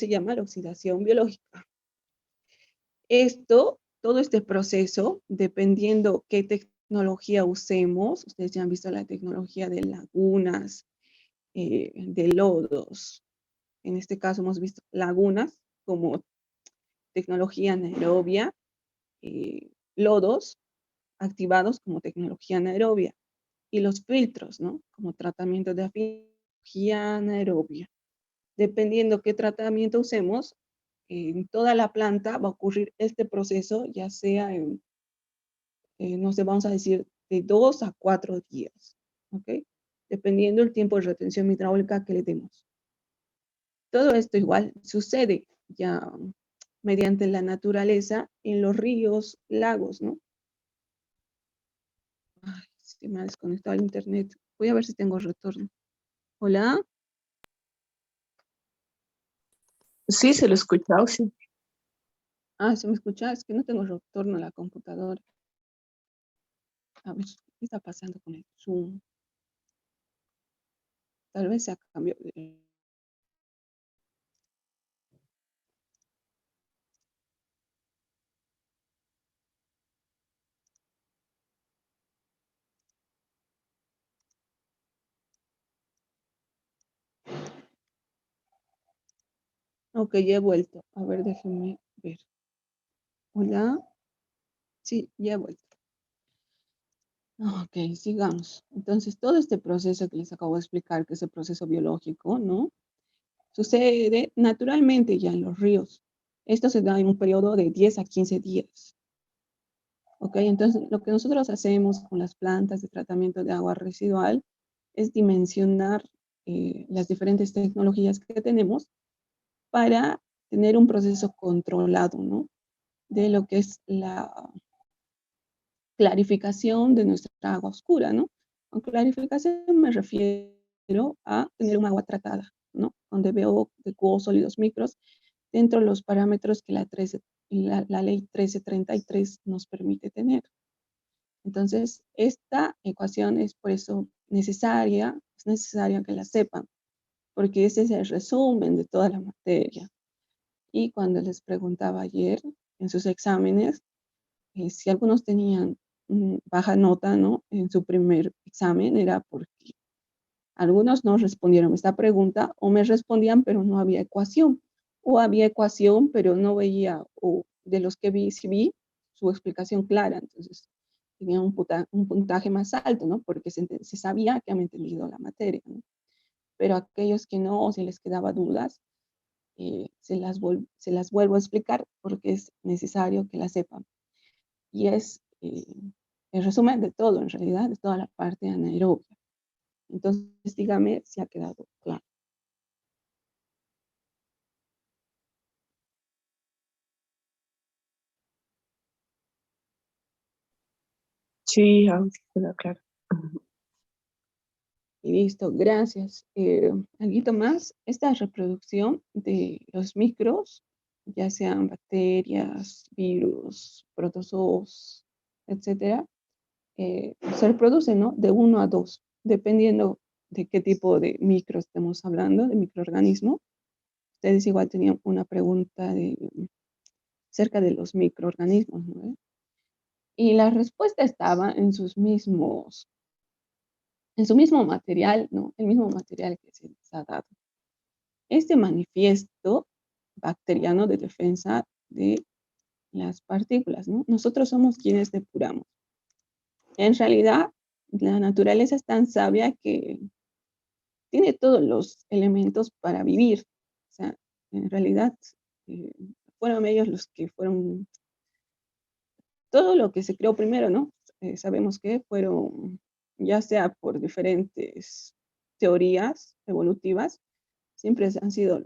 se llama la oxidación biológica. Todo este proceso, dependiendo qué tecnología usemos, ustedes ya han visto la tecnología de lagunas, de lodos. En este caso hemos visto lagunas como tecnología anaerobia, lodos activados como tecnología anaerobia, y los filtros, ¿no? Como tratamiento de tecnología anaerobia. Dependiendo qué tratamiento usemos, en toda la planta va a ocurrir este proceso, ya sea en, no sé, vamos a decir, de 2 a 4 días, ¿ok? Dependiendo el tiempo de retención hidráulica que le demos. Todo esto igual sucede ya mediante la naturaleza en los ríos, lagos, ¿no? Ay, se me ha desconectado el internet. Voy a ver si tengo retorno. Hola. Sí, se lo he escuchado, sí. Ah, ¿se me escucha? Es que no tengo retorno a la computadora. A ver, ¿qué está pasando con el Zoom? Tal vez se ha cambiado. Ok, ya he vuelto. A ver, déjenme ver. Hola. Sí, ya he vuelto. Ok, sigamos. Entonces, todo este proceso que les acabo de explicar, que es el proceso biológico, ¿no? Sucede naturalmente ya en los ríos. Esto se da en un periodo de 10 a 15 días. Ok, entonces lo que nosotros hacemos con las plantas de tratamiento de agua residual es dimensionar las diferentes tecnologías que tenemos para tener un proceso controlado, ¿no? De lo que es la clarificación de nuestra agua oscura, ¿no? Con clarificación me refiero a tener un agua tratada, ¿no? Donde veo de cubos sólidos micros dentro de los parámetros que la ley 1333 nos permite tener. Entonces, esta ecuación es por eso necesaria, es necesaria que la sepan, porque ese es el resumen de toda la materia. Y cuando les preguntaba ayer en sus exámenes, si algunos tenían baja nota, ¿no? En su primer examen era porque algunos no respondieron esta pregunta o me respondían pero no había ecuación o había ecuación pero no veía o de los que vi, sí vi su explicación clara, entonces tenía un puntaje más alto, ¿no? Porque se sabía que habían entendido la materia, ¿no? Pero aquellos que no, o si les quedaba dudas, se las vuelvo a explicar porque es necesario que la sepan. Y es el resumen de todo, en realidad, de toda la parte anaerobia. Entonces, dígame si ha quedado claro. Sí, queda claro. Y listo, gracias. ¿Algo más? Esta reproducción de los micros, ya sean bacterias, virus, protozoos, etcétera, se reproducen, ¿no? De 1 a 2, dependiendo de qué tipo de micro estemos hablando, de microorganismo. Ustedes igual tenían una pregunta acerca de los microorganismos, ¿no? Y la respuesta estaba en sus mismos, en su mismo material, ¿no? El mismo material que se les ha dado. Este manifiesto bacteriano de defensa de las partículas, ¿no? Nosotros somos quienes depuramos. En realidad, la naturaleza es tan sabia que tiene todos los elementos para vivir. O sea, en realidad, eh, fueron ellos los que fueron, todo lo que se creó primero, ¿no? Sabemos que fueron, ya sea por diferentes teorías evolutivas, siempre han sido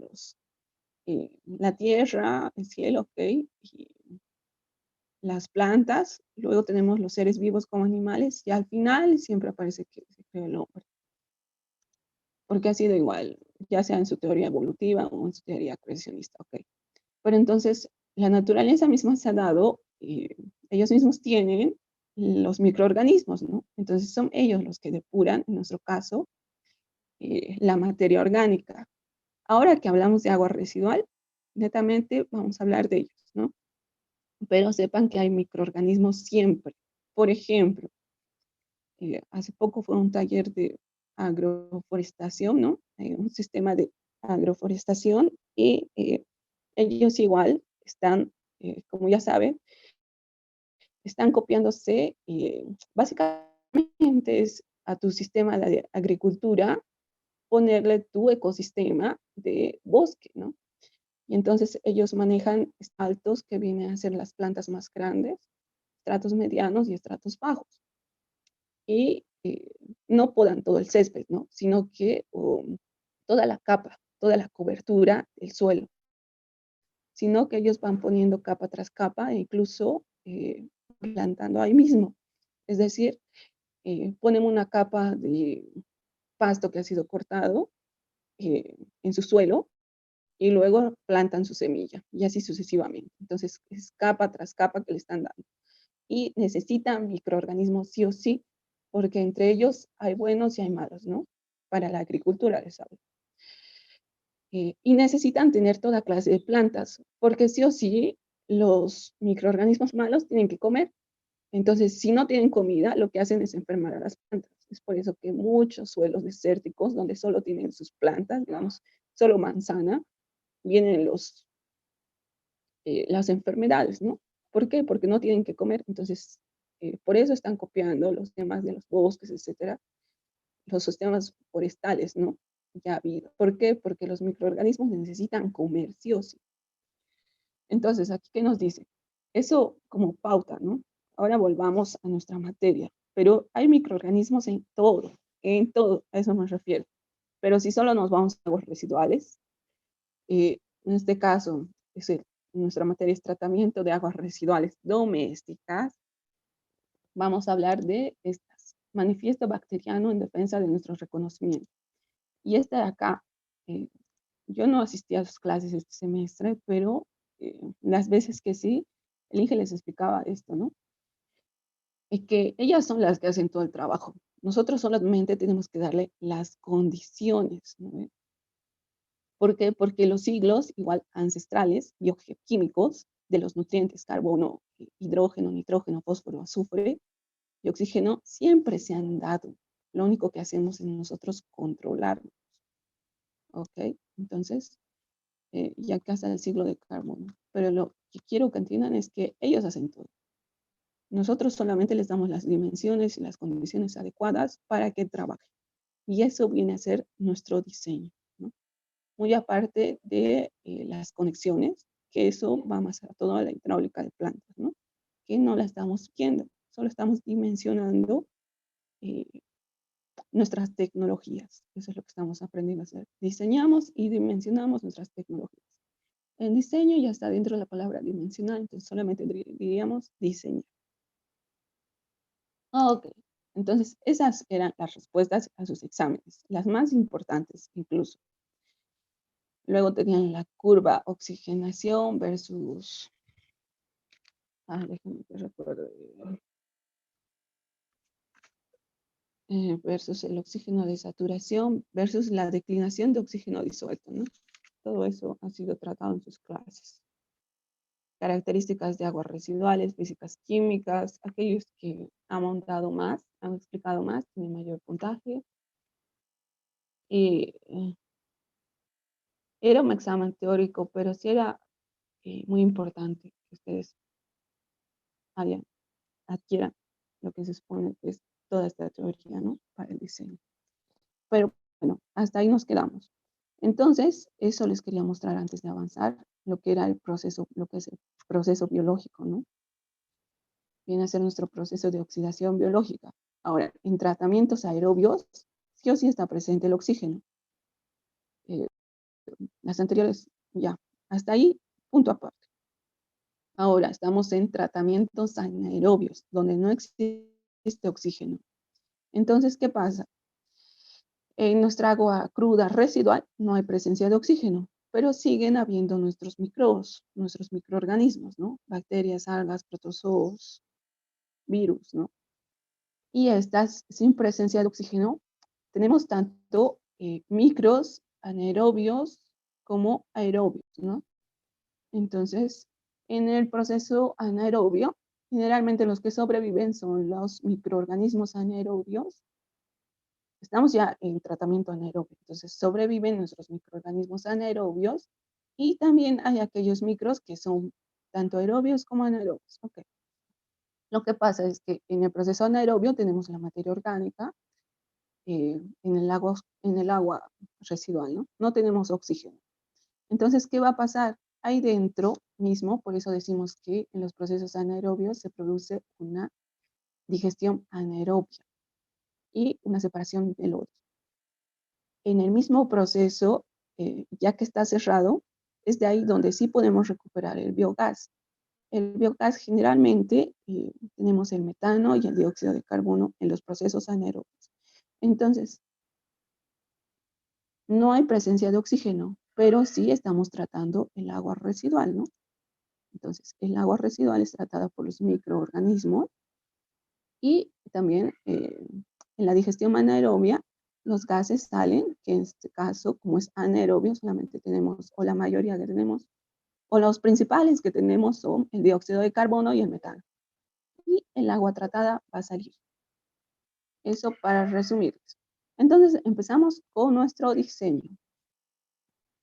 la tierra, el cielo, ok, y las plantas, luego tenemos los seres vivos como animales, y al final siempre aparece que se creó el hombre. Porque ha sido igual, ya sea en su teoría evolutiva o en su teoría creacionista, ok. Pero entonces, la naturaleza misma se ha dado, ellos mismos tienen los microorganismos, ¿no? Entonces son ellos los que depuran, en nuestro caso, la materia orgánica. Ahora que hablamos de agua residual, netamente vamos a hablar de ellos, ¿no? Pero sepan que hay microorganismos siempre. Por ejemplo, hace poco fue un taller de agroforestación, ¿no? Un sistema de agroforestación y ellos igual están, como ya saben, están copiándose, básicamente es a tu sistema de agricultura ponerle tu ecosistema de bosque, ¿no? Y entonces ellos manejan altos que vienen a ser las plantas más grandes, estratos medianos y estratos bajos. Y no podan todo el césped, ¿no? Sino que toda la capa, toda la cobertura del suelo, sino que ellos van poniendo capa tras capa e incluso plantando ahí mismo. Es decir, ponen una capa de pasto que ha sido cortado en su suelo y luego plantan su semilla y así sucesivamente. Entonces es capa tras capa que le están dando. Y necesitan microorganismos sí o sí, porque entre ellos hay buenos y hay malos, ¿no? Para la agricultura, les hablo. Y necesitan tener toda clase de plantas, porque sí o sí los microorganismos malos tienen que comer. Entonces, si no tienen comida, lo que hacen es enfermar a las plantas. Es por eso que muchos suelos desérticos, donde solo tienen sus plantas, digamos, solo manzana, vienen las enfermedades, ¿no? ¿Por qué? Porque no tienen que comer. Entonces, por eso están copiando los temas de los bosques, etcétera, los sistemas forestales, ¿no? Ya ha habido. ¿Por qué? Porque los microorganismos necesitan comer, sí o sí. Entonces, aquí, ¿qué nos dice? Eso como pauta, ¿no? Ahora volvamos a nuestra materia. Pero hay microorganismos en todo, a eso me refiero. Pero si solo nos vamos a aguas residuales, en este caso, nuestra materia es tratamiento de aguas residuales domésticas, vamos a hablar de estas. Manifiesto bacteriano en defensa de nuestro reconocimiento. Y esta de acá, eh, yo no asistí a sus clases este semestre, pero las veces que sí, el Inge les explicaba esto, ¿no? Es que ellas son las que hacen todo el trabajo. Nosotros solamente tenemos que darle las condiciones, ¿no? ¿Por qué? Porque los siglos, igual ancestrales, bioquímicos, de los nutrientes carbono, hidrógeno, nitrógeno, fósforo, azufre y oxígeno, siempre se han dado. Lo único que hacemos es nosotros controlarlos. ¿Ok? Entonces, ya que hasta el siglo de carbono. Pero lo que quiero que entiendan es que ellos hacen todo. Nosotros solamente les damos las dimensiones y las condiciones adecuadas para que trabajen. Y eso viene a ser nuestro diseño, ¿no? Muy aparte de las conexiones, que eso va más a toda la hidráulica de plantas, ¿no? Que no la estamos viendo, solo estamos dimensionando eh, nuestras tecnologías. Eso es lo que estamos aprendiendo a hacer. Diseñamos y dimensionamos nuestras tecnologías. El diseño ya está dentro de la palabra dimensional, entonces solamente diríamos diseño. Ok, entonces esas eran las respuestas a sus exámenes, las más importantes incluso. Luego tenían la curva oxigenación versus, déjenme que recuerde, versus el oxígeno de saturación versus la declinación de oxígeno disuelto, ¿no? Todo eso ha sido tratado en sus clases. Características de aguas residuales, físicas químicas, aquellos que han montado más, han explicado más, tienen mayor puntaje. Y era un examen teórico, pero sí era muy importante que ustedes adquieran lo que se supone que es toda esta teoría, ¿no? Para el diseño. Pero bueno, hasta ahí nos quedamos. Entonces, eso les quería mostrar antes de avanzar, lo que era el proceso, lo que es el proceso biológico, ¿no? Viene a ser nuestro proceso de oxidación biológica. Ahora, en tratamientos aerobios, sí o sí está presente el oxígeno. Las anteriores, ya, hasta ahí, punto aparte. Ahora, estamos en tratamientos anaerobios, donde no existe oxígeno. Entonces, ¿qué pasa? En nuestra agua cruda residual no hay presencia de oxígeno, pero siguen habiendo nuestros microbios, nuestros microorganismos, ¿no? Bacterias, algas, protozoos, virus, ¿no? Y estas sin presencia de oxígeno, tenemos tanto micros anaerobios como aerobios, ¿no? Entonces, en el proceso anaerobio, generalmente los que sobreviven son los microorganismos anaerobios. Estamos ya en tratamiento anaerobio, entonces sobreviven nuestros microorganismos anaerobios y también hay aquellos micros que son tanto aerobios como anaerobios. Okay. Lo que pasa es que en el proceso anaerobio tenemos la materia orgánica en el agua residual, ¿no? No tenemos oxígeno. Entonces, ¿qué va a pasar? Ahí dentro mismo, por eso decimos que en los procesos anaerobios se produce una digestión anaerobia y una separación de lodos. En el mismo proceso, ya que está cerrado, es de ahí donde sí podemos recuperar el biogás. El biogás generalmente tenemos el metano y el dióxido de carbono en los procesos anaerobios. Entonces, no hay presencia de oxígeno, pero sí estamos tratando el agua residual, ¿no? Entonces, el agua residual es tratada por los microorganismos y también en la digestión anaerobia los gases salen, que en este caso, como es anaerobio, solamente tenemos, o la mayoría que tenemos, o los principales que tenemos son el dióxido de carbono y el metano. Y el agua tratada va a salir. Eso para resumir. Entonces, empezamos con nuestro diseño.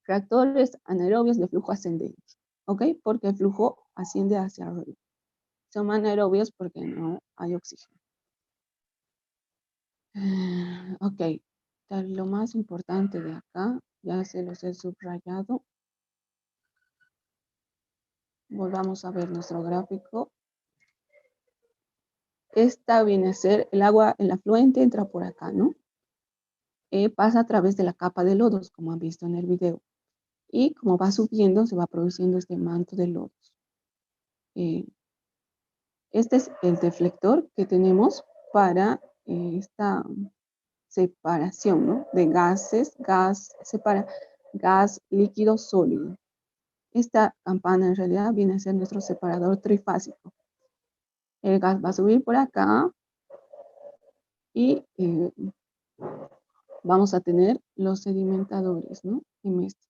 Reactores anaerobios de flujo ascendente, ¿ok? Porque el flujo asciende hacia arriba. Son anaerobios porque no hay oxígeno. Ok, lo más importante de acá, ya se los he subrayado. Volvamos a ver nuestro gráfico. Esta viene a ser el agua, el afluente entra por acá, ¿no? Pasa a través de la capa de lodos, como han visto en el video. Y como va subiendo, se va produciendo este manto de lodos. Este es el deflector que tenemos para esta separación, ¿no? De gases, gas, líquido, sólido. Esta campana en realidad viene a ser nuestro separador trifásico. El gas va a subir por acá y vamos a tener los sedimentadores, ¿no? En estos.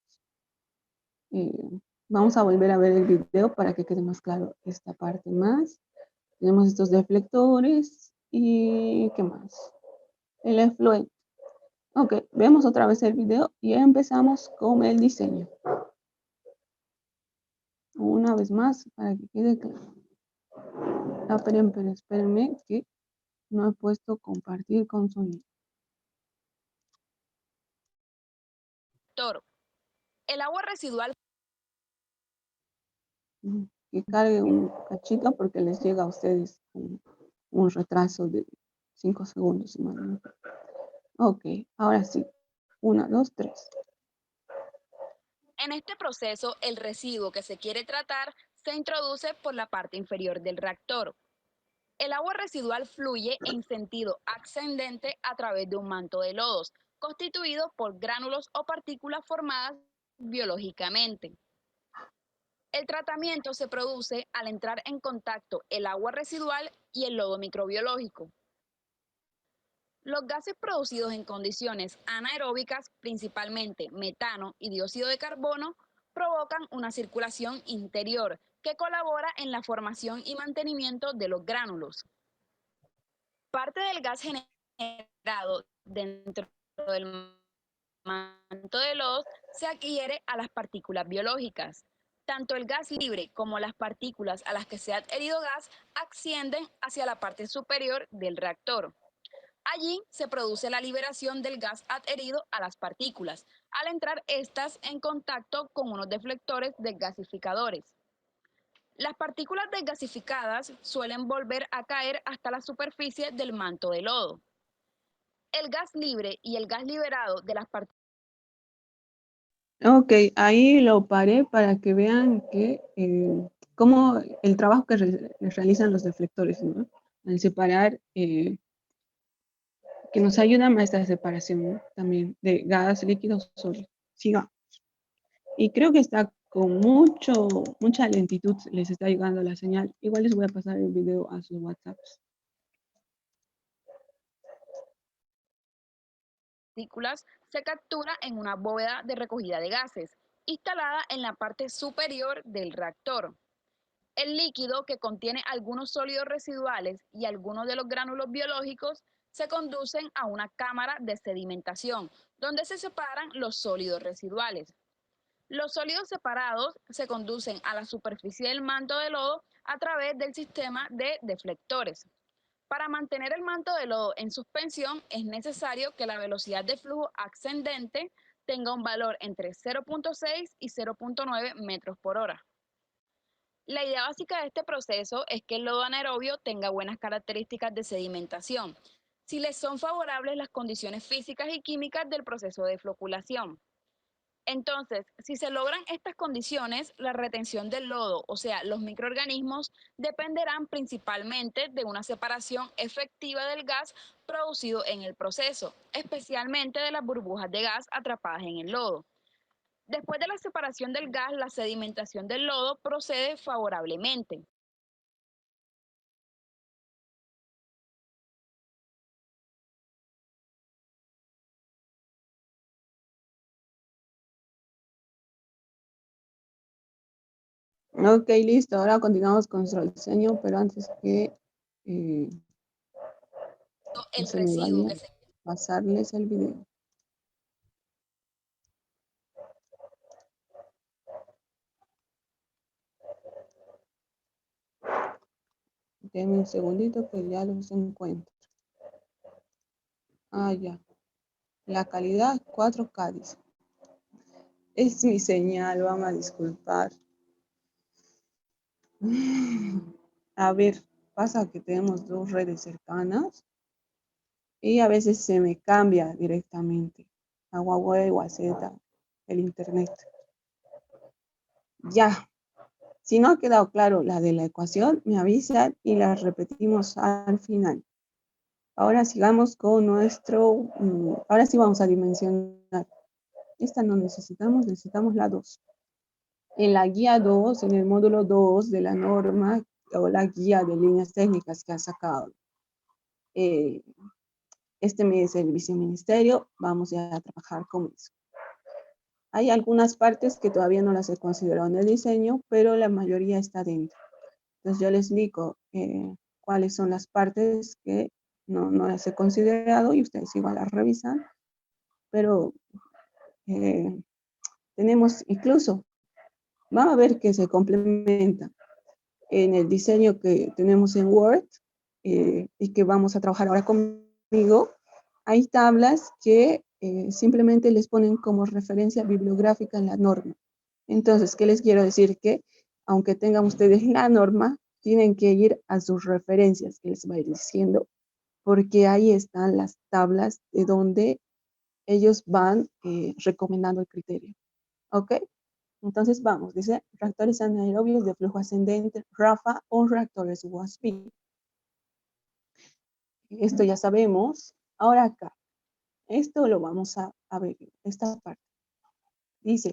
Vamos a volver a ver el video para que quede más claro esta parte más. Tenemos estos deflectores y ¿qué más? El efluente. Ok, vemos otra vez el video y empezamos con el diseño. Una vez más para que quede claro. Espérenme que no he puesto compartir con sonido. El agua residual. Que cargue un cachito porque les llega a ustedes un retraso de 5 segundos. Ok, ahora sí. 1, 2, 3. En este proceso, el residuo que se quiere tratar se introduce por la parte inferior del reactor. El agua residual fluye en sentido ascendente a través de un manto de lodos, constituido por gránulos o partículas formadas biológicamente. El tratamiento se produce al entrar en contacto el agua residual y el lodo microbiológico. Los gases producidos en condiciones anaeróbicas, principalmente metano y dióxido de carbono, provocan una circulación interior que colabora en la formación y mantenimiento de los gránulos. Parte del gas generado dentro del manto de lodos se adhiere a las partículas biológicas. Tanto el gas libre como las partículas a las que se ha adherido gas ascienden hacia la parte superior del reactor. Allí se produce la liberación del gas adherido a las partículas, al entrar estas en contacto con unos deflectores desgasificadores. Las partículas desgasificadas suelen volver a caer hasta la superficie del manto de lodo. El gas libre y el gas liberado de las partículas. Ok, ahí lo paré para que vean que cómo el trabajo que realizan los deflectores, ¿no? Al separar, que nos ayudan a esta separación, ¿no? También de gas, líquidos, sólidos. Siga. Y creo que está con mucha lentitud, les está llegando la señal. Igual les voy a pasar el video a sus WhatsApps. Partículas se captura en una bóveda de recogida de gases instalada en la parte superior del reactor. El líquido, que contiene algunos sólidos residuales y algunos de los gránulos biológicos, se conducen a una cámara de sedimentación, donde se separan los sólidos residuales. Los sólidos separados se conducen a la superficie del manto de lodo a través del sistema de deflectores. Para mantener el manto de lodo en suspensión es necesario que la velocidad de flujo ascendente tenga un valor entre 0.6 y 0.9 metros por hora. La idea básica de este proceso es que el lodo anaerobio tenga buenas características de sedimentación, si les son favorables las condiciones físicas y químicas del proceso de floculación. Entonces, si se logran estas condiciones, la retención del lodo, o sea, los microorganismos, dependerán principalmente de una separación efectiva del gas producido en el proceso, especialmente de las burbujas de gas atrapadas en el lodo. Después de la separación del gas, la sedimentación del lodo procede favorablemente. Ok, listo. Ahora continuamos con nuestro diseño, pero antes que no El se me residuo vaya que a se pasarles el video. Denme un segundito que ya los encuentro. Ah, ya. La calidad 4K, dice. Es mi señal, vamos a disculpar. A ver, pasa que tenemos dos redes cercanas y a veces se me cambia directamente a Huawei o a Z el internet. Ya, si no ha quedado claro la de la ecuación, me avisan y la repetimos al final. Ahora sigamos con nuestro, ahora sí vamos a dimensionar. Esta no necesitamos, necesitamos la 2. En la guía 2, en el módulo 2 de la norma o la guía de líneas técnicas que ha sacado este mes el viceministerio, vamos a trabajar con eso. Hay algunas partes que todavía no las he considerado en el diseño, pero la mayoría está dentro. Entonces yo les explico cuáles son las partes que no las he considerado y ustedes igual las revisan, pero tenemos incluso, vamos a ver que se complementa en el diseño que tenemos en Word y que vamos a trabajar ahora conmigo. Hay tablas que simplemente les ponen como referencia bibliográfica en la norma. Entonces, ¿qué les quiero decir? Que aunque tengan ustedes la norma, tienen que ir a sus referencias, que les va a ir diciendo, porque ahí están las tablas de donde ellos van recomendando el criterio. ¿Ok? Entonces vamos, dice reactores anaerobios de flujo ascendente, RAFA o reactores WASP. Esto ya sabemos. Ahora acá, esto lo vamos a ver, esta parte. Dice,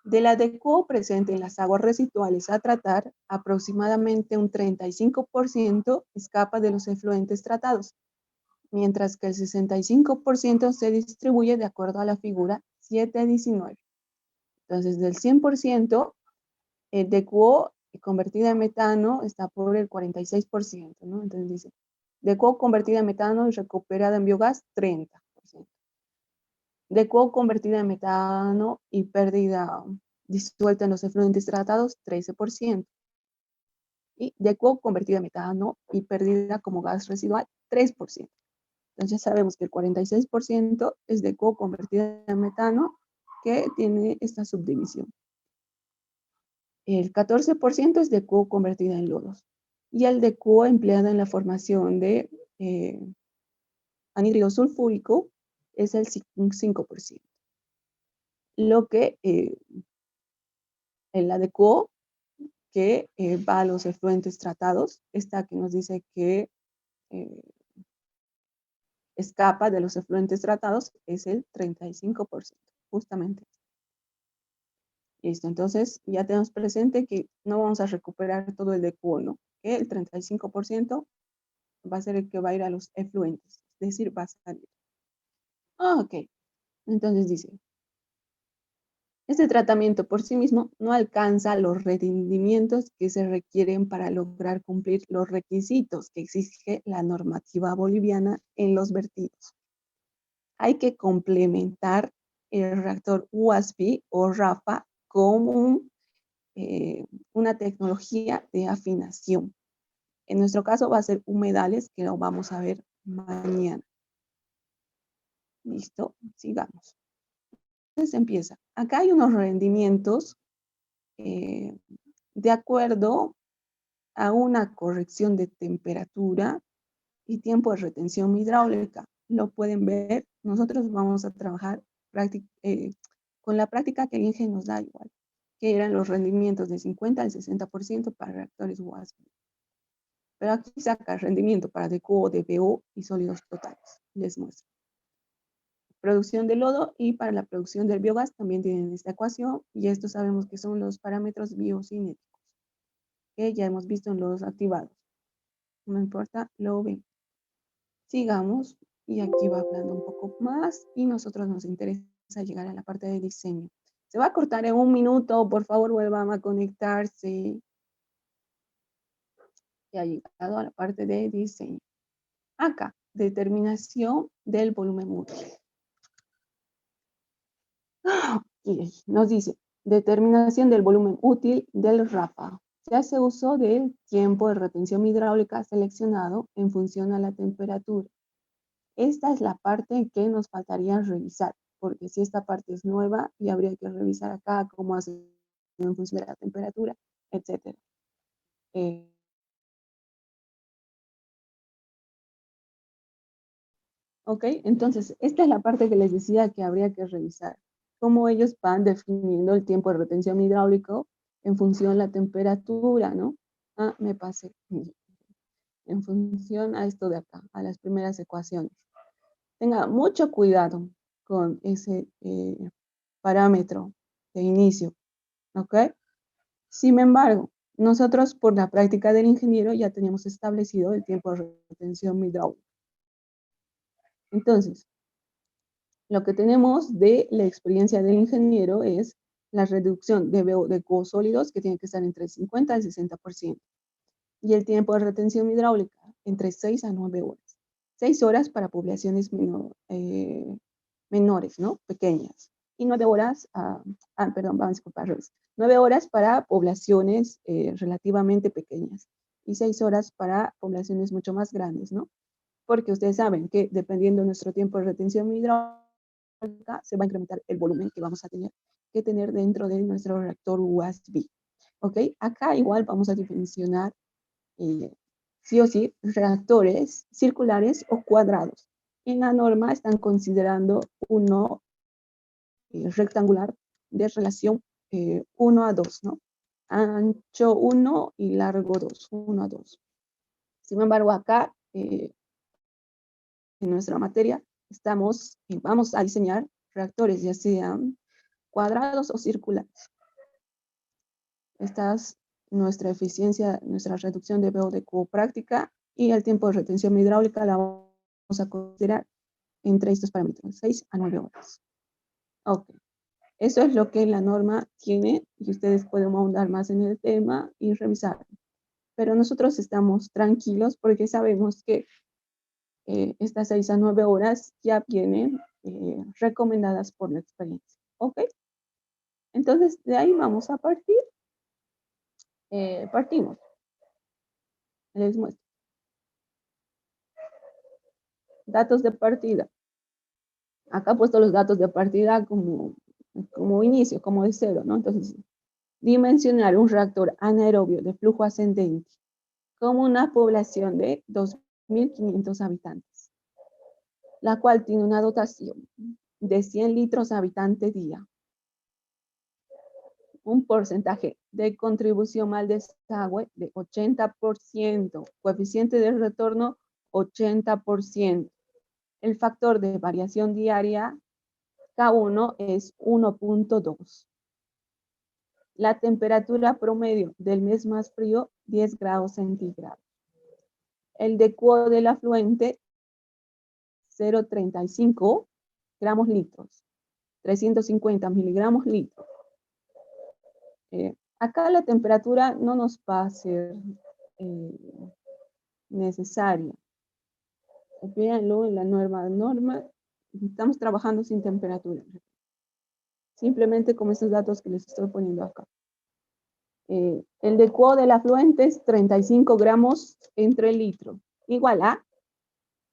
del adecuado presente en las aguas residuales a tratar, aproximadamente un 35% escapa de los efluentes tratados, mientras que el 65% se distribuye de acuerdo a la figura 719. Entonces, del 100%, el DQO convertida en metano está por el 46%, ¿no? Entonces dice, DQO convertida en metano y recuperada en biogás, 30%. DQO convertida en metano y pérdida disuelta en los efluentes tratados, 13%. Y DQO convertida en metano y pérdida como gas residual, 3%. Entonces ya sabemos que el 46% es DQO convertida en metano que tiene esta subdivisión. El 14% es DQO convertida en lodos. Y el DQO empleada en la formación de anhídrido sulfúrico es el 5%. Lo que el DQO que va a los efluentes tratados, esta que nos dice que escapa de los efluentes tratados, es el 35%, justamente. Listo, entonces ya tenemos presente que no vamos a recuperar todo el DQO, ¿no? Que el 35% va a ser el que va a ir a los efluentes, es decir, va a salir. Ok, entonces dice, Este tratamiento por sí mismo no alcanza los rendimientos que se requieren para lograr cumplir los requisitos que exige la normativa boliviana en los vertidos. Hay que complementar el reactor USB o RAFA con una tecnología de afinación. En nuestro caso va a ser humedales, que lo vamos a ver mañana. Listo, sigamos. Entonces empieza. Acá hay unos rendimientos de acuerdo a una corrección de temperatura y tiempo de retención hidráulica. Lo pueden ver. Nosotros vamos a trabajar con la práctica que el INGE nos da igual, que eran los rendimientos de 50 al 60% para reactores WASP. Pero aquí saca el rendimiento para DQO, DBO y sólidos totales. Les muestro. Producción de lodo y para la producción del biogás también tienen esta ecuación y estos sabemos que son los parámetros biocinéticos que ya hemos visto en los activados. No importa, lo ven. Sigamos y aquí va hablando un poco más y nosotros nos interesa llegar a la parte de diseño. Se va a cortar en 1 minuto, por favor vuelvan a conectarse. Ya ha llegado a la parte de diseño. Acá, determinación del volumen útil. Y nos dice, determinación del volumen útil del RAFA. Se hace uso del tiempo de retención hidráulica seleccionado en función a la temperatura. Esta es la parte que nos faltaría revisar, porque si esta parte es nueva y habría que revisar acá cómo hace en función de la temperatura, etc. Ok, entonces esta es la parte que les decía que habría que revisar. Cómo ellos van definiendo el tiempo de retención hidráulico en función de la temperatura, ¿no? Ah, me pasé. En función a esto de acá, a las primeras ecuaciones. Tenga mucho cuidado con ese parámetro de inicio, ¿ok? Sin embargo, nosotros por la práctica del ingeniero ya teníamos establecido el tiempo de retención hidráulica. Entonces, lo que tenemos de la experiencia del ingeniero es la reducción de co-sólidos que tiene que estar entre el 50 y el 60%. Y el tiempo de retención hidráulica entre 6 a 9 horas. 6 horas para poblaciones menores, ¿no? Pequeñas. Y 9 horas, perdón, vamos a disculpar, 9 horas para poblaciones relativamente pequeñas. Y 6 horas para poblaciones mucho más grandes, ¿no? Porque ustedes saben que dependiendo de nuestro tiempo de retención hidráulica, se va a incrementar el volumen que vamos a tener que tener dentro de nuestro reactor USB. ¿Ok? Acá igual vamos a dimensionar sí o sí reactores circulares o cuadrados. En la norma están considerando uno rectangular de relación 1 a 2, ¿no? Ancho 1 y largo 2, 1 a 2. Sin embargo, acá en nuestra materia vamos a diseñar reactores, ya sean cuadrados o circulares. Esta es nuestra eficiencia, nuestra reducción de VO práctica y el tiempo de retención hidráulica la vamos a considerar entre estos parámetros, 6 a 9 horas. Ok. Eso es lo que la norma tiene y ustedes pueden ahondar más en el tema y revisar. Pero nosotros estamos tranquilos porque sabemos que estas 6 a 9 horas ya vienen recomendadas por la experiencia. ¿Ok? Entonces, de ahí vamos a partir. Partimos. Les muestro. Datos de partida. Acá he puesto los datos de partida como inicio, como de cero, ¿no? Entonces, dimensionar un reactor anaerobio de flujo ascendente como una población de 2.500 habitantes, la cual tiene una dotación de 100 litros habitante día. Un porcentaje de contribución al desagüe de 80%, coeficiente de retorno 80%. El factor de variación diaria K1 es 1.2. La temperatura promedio del mes más frío, 10 grados centígrados. El DQO del afluente, 0.35 gramos litros. 350 miligramos litro. Acá la temperatura no nos va a ser necesaria. Véanlo en la norma, estamos trabajando sin temperatura. Simplemente con estos datos que les estoy poniendo acá. El DQO del afluente es 35 gramos entre litro. Igual a,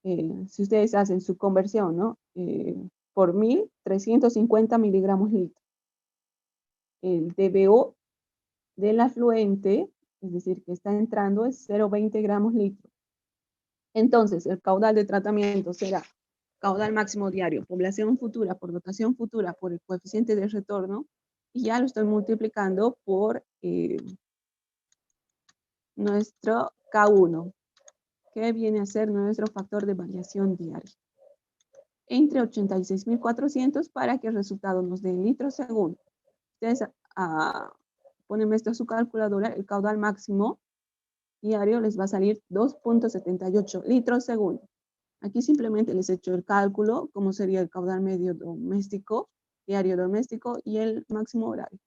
si ustedes hacen su conversión, ¿no? Por 1000, 350 miligramos litro. El DBO del afluente, es decir, que está entrando, es 0,20 gramos litro. Entonces, el caudal de tratamiento será caudal máximo diario, población futura por dotación futura por el coeficiente de retorno, y ya lo estoy multiplicando por nuestro K1, que viene a ser nuestro factor de variación diaria, entre 86.400 para que el resultado nos dé litros segundo. Ustedes ponen esto a su calculadora, el caudal máximo diario les va a salir 2.78 litros segundo. Aquí simplemente les he hecho el cálculo, cómo sería el caudal medio doméstico, diario doméstico y el máximo horario.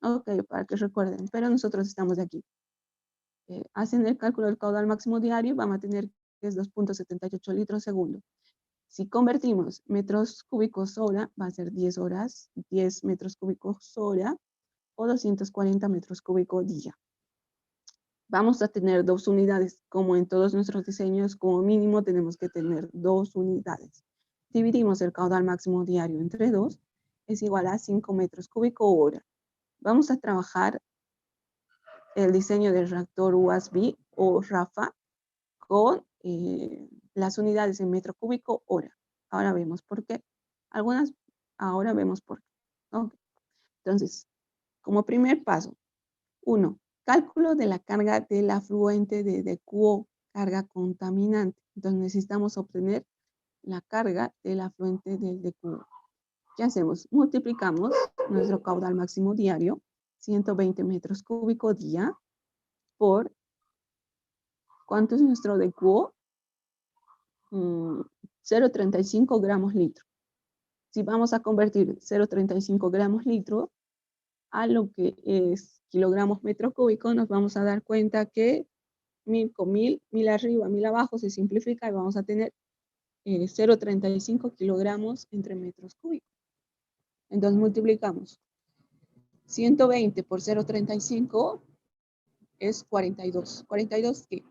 Ok, para que recuerden, pero nosotros estamos de aquí. Hacen el cálculo del caudal máximo diario, vamos a tener que es 2.78 litros segundo. Si convertimos metros cúbicos hora, va a ser 10 horas, 10 metros cúbicos hora, o 240 metros cúbicos día. Vamos a tener 2 unidades, como en todos nuestros diseños, como mínimo tenemos que tener 2 unidades. Dividimos el caudal máximo diario entre 2, es igual a 5 metros cúbicos hora. Vamos a trabajar el diseño del reactor USB o RAFA con las unidades en metro cúbico hora. Ahora vemos por qué. Ahora vemos por qué. Okay. Entonces, como primer paso, 1. Cálculo de la carga del afluente de DQO, carga contaminante. Entonces necesitamos obtener la carga del afluente del DQO. ¿Qué hacemos? Multiplicamos nuestro caudal máximo diario, 120 metros cúbicos día, por ¿cuánto es nuestro DQO? 0,35 gramos litro. Si vamos a convertir 0,35 gramos litro a lo que es kilogramos metro cúbico, nos vamos a dar cuenta que 1000 con 1000, 1000 arriba, 1000 abajo, se simplifica y vamos a tener 0,35 kilogramos entre metros cúbicos. Entonces multiplicamos 120 por 0,35 es 42. 42 ¿qué?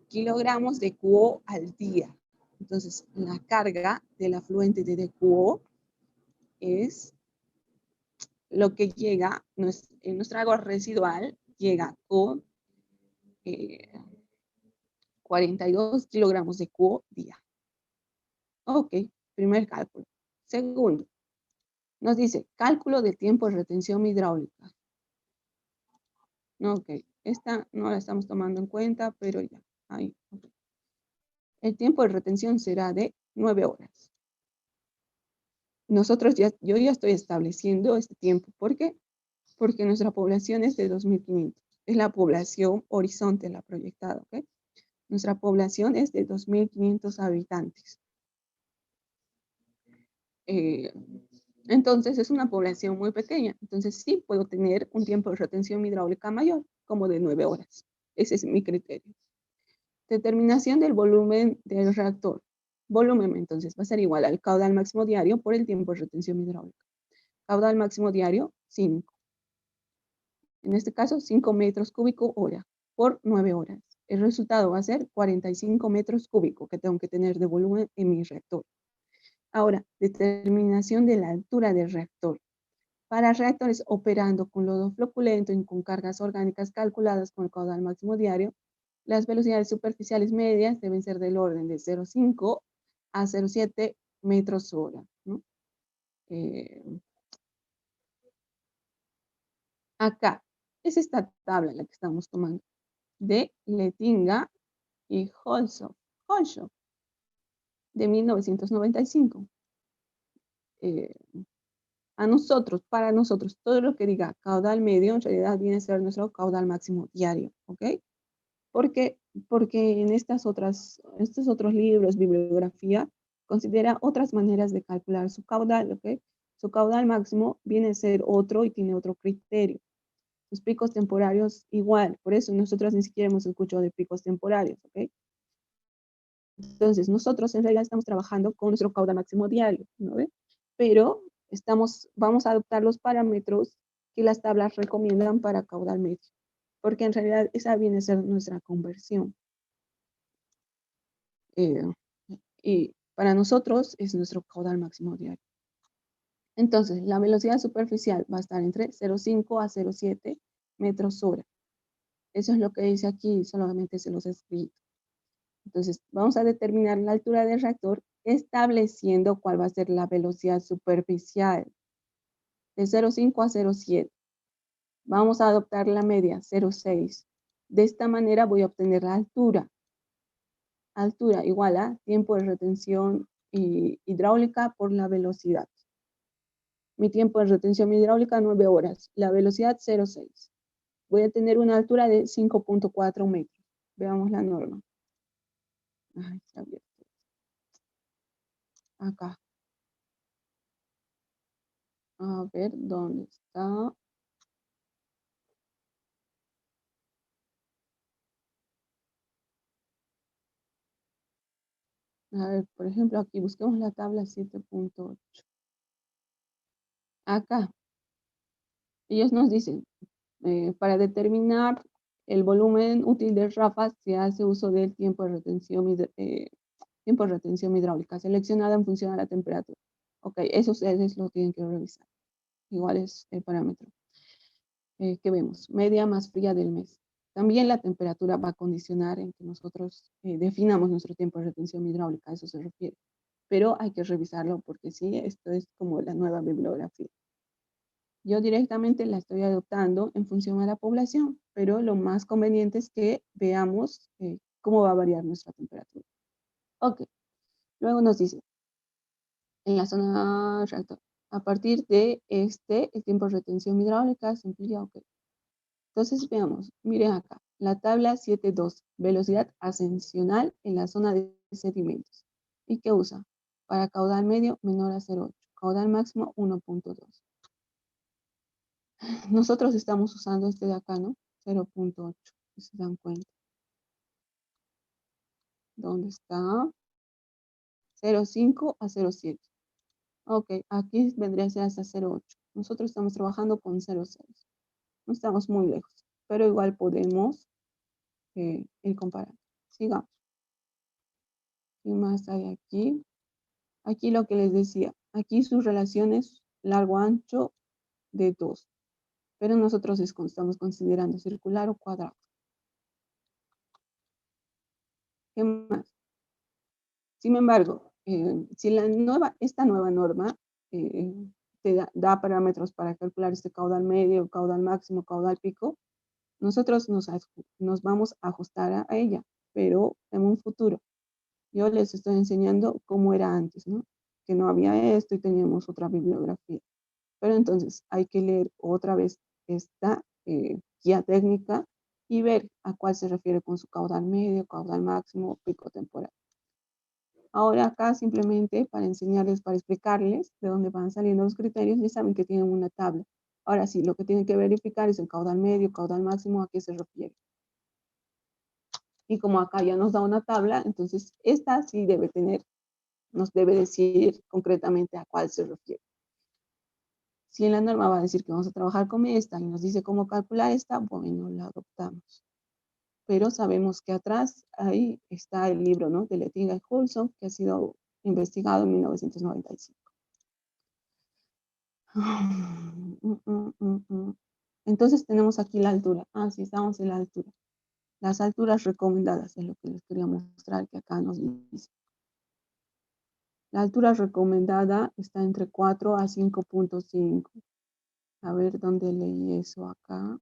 Kilogramos de QO al día. Entonces la carga del afluente de DQO es lo que llega, en nuestra agua residual, llega con 42 kilogramos de QO día. Ok, primer cálculo. Segundo, nos dice cálculo de tiempo de retención hidráulica. Ok, esta no la estamos tomando en cuenta, pero ya. Ahí. Okay. El tiempo de retención será de 9 horas. Yo ya estoy estableciendo este tiempo. ¿Por qué? Porque nuestra población es de 2.500. Es la población horizonte, la proyectada, ¿ok? Nuestra población es de 2.500 habitantes. Entonces es una población muy pequeña. Entonces sí puedo tener un tiempo de retención hidráulica mayor, como de 9 horas. Ese es mi criterio. Determinación del volumen del reactor. Volumen, entonces, va a ser igual al caudal máximo diario por el tiempo de retención hidráulica. Caudal máximo diario, 5. En este caso, 5 metros cúbicos hora por 9 horas. El resultado va a ser 45 metros cúbicos que tengo que tener de volumen en mi reactor. Ahora, determinación de la altura del reactor. Para reactores operando con lodo floculento y con cargas orgánicas calculadas con el caudal máximo diario, las velocidades superficiales medias deben ser del orden de 0,5 a 0,7 metros hora, ¿no? Acá es esta tabla la que estamos tomando de Lettinga y Holshoff de 1995. Para nosotros, todo lo que diga caudal medio en realidad viene a ser nuestro caudal máximo diario, ¿ok? Porque en estos otros libros, bibliografía, considera otras maneras de calcular su caudal, ¿ok? Su caudal máximo viene a ser otro y tiene otro criterio. Sus picos temporarios igual, por eso nosotros ni siquiera hemos escuchado de picos temporarios, ¿ok? Entonces, nosotros en realidad estamos trabajando con nuestro caudal máximo diario, ¿no ve? Pero vamos a adoptar los parámetros que las tablas recomiendan para caudal medio, porque en realidad esa viene a ser nuestra conversión. Y para nosotros es nuestro caudal máximo diario. Entonces, la velocidad superficial va a estar entre 0,5 a 0,7 metros hora. Eso es lo que dice aquí, solamente se los he escrito. Entonces, vamos a determinar la altura del reactor estableciendo cuál va a ser la velocidad superficial de 0,5 a 0,7. Vamos a adoptar la media 0,6. De esta manera voy a obtener la altura. Altura igual a tiempo de retención hidráulica por la velocidad. Mi tiempo de retención hidráulica 9 horas. La velocidad 0,6. Voy a tener una altura de 5,4 metros. Veamos la norma. Ay, está abierto. Acá. A ver, ¿dónde está? A ver, por ejemplo, aquí busquemos la tabla 7.8. Acá, ellos nos dicen, para determinar el volumen útil de Rafa se hace uso del tiempo de retención hidráulica, seleccionada en función a la temperatura. Ok, eso ustedes lo tienen que revisar. Igual es el parámetro. ¿Qué vemos? Media más fría del mes. También la temperatura va a condicionar en que nosotros definamos nuestro tiempo de retención hidráulica, a eso se refiere. Pero hay que revisarlo porque sí, esto es como la nueva bibliografía. Yo directamente la estoy adoptando en función a la población, pero lo más conveniente es que veamos cómo va a variar nuestra temperatura. Ok, luego nos dice, en la zona reactor, a partir de el tiempo de retención hidráulica se amplía, ok. Entonces veamos, miren acá, la tabla 7.2, velocidad ascensional en la zona de sedimentos. ¿Y qué usa? Para caudal medio menor a 0,8, caudal máximo 1.2. Nosotros estamos usando este de acá, ¿no? 0.8, si se dan cuenta. ¿Dónde está? 0.5 a 0.7. Ok, aquí vendría a ser hasta 0.8. Nosotros estamos trabajando con 0.6. No estamos muy lejos, pero igual podemos ir comparando. Sigamos. ¿Qué más hay aquí? Aquí lo que les decía. Aquí sus relaciones largo-ancho de 2. Pero nosotros estamos considerando circular o cuadrado. ¿Qué más? Sin embargo, si esta nueva norma te da parámetros para calcular este caudal medio, caudal máximo, caudal pico, nosotros nos vamos a ajustar a ella, pero en un futuro. Yo les estoy enseñando cómo era antes, ¿no? Que no había esto y teníamos otra bibliografía. Pero entonces hay que leer otra vez esta guía técnica y ver a cuál se refiere con su caudal medio, caudal máximo, pico temporal. Ahora acá simplemente para enseñarles, para explicarles de dónde van saliendo los criterios, ya saben que tienen una tabla. Ahora sí, lo que tienen que verificar es el caudal medio, caudal máximo, a qué se refiere. Y como acá ya nos da una tabla, entonces esta sí nos debe decir concretamente a cuál se refiere. Si en la norma va a decir que vamos a trabajar con esta y nos dice cómo calcular esta, bueno, la adoptamos. Pero sabemos que atrás ahí está el libro, ¿no? De Lettiga y Coulson, que ha sido investigado en 1995. Entonces tenemos aquí la altura. Ah, sí, estamos en la altura. Las alturas recomendadas es lo que les quería mostrar, que acá nos dice. La altura recomendada está entre 4 a 5.5. A ver dónde leí eso acá.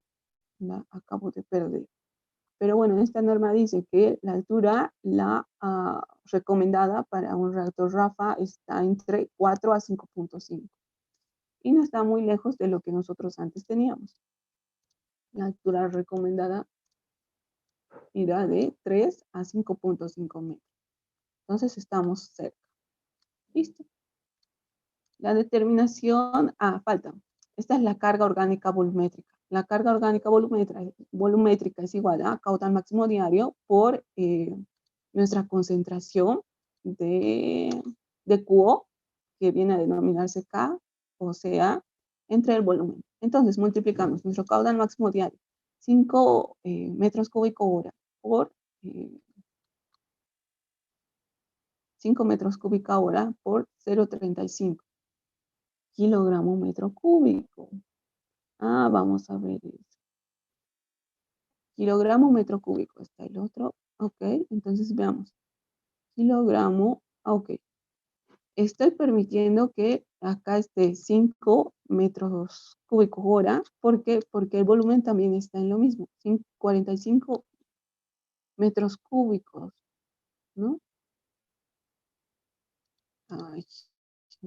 La acabo de perder. Pero bueno, esta norma dice que la altura, recomendada para un reactor Rafa está entre 4 a 5.5. Y no está muy lejos de lo que nosotros antes teníamos. La altura recomendada era de 3 a 5.5 metros. Entonces estamos cerca. Listo. La determinación, falta. Esta es la carga orgánica volumétrica. la carga orgánica volumétrica es igual a caudal máximo diario por nuestra concentración de QO, que viene a denominarse K, o sea, entre el volumen. Entonces, multiplicamos nuestro caudal máximo diario, 5 metros cúbicos hora, por 5 metros cúbicos hora por 0,35 kilogramo metro cúbico. Vamos a ver eso. Kilogramo metro cúbico, está el otro. Ok, entonces veamos. Kilogramo, ok. Estoy permitiendo que acá esté 5 metros cúbicos hora. ¿Por qué? Porque el volumen también está en lo mismo. 45 metros cúbicos, ¿no? Ay,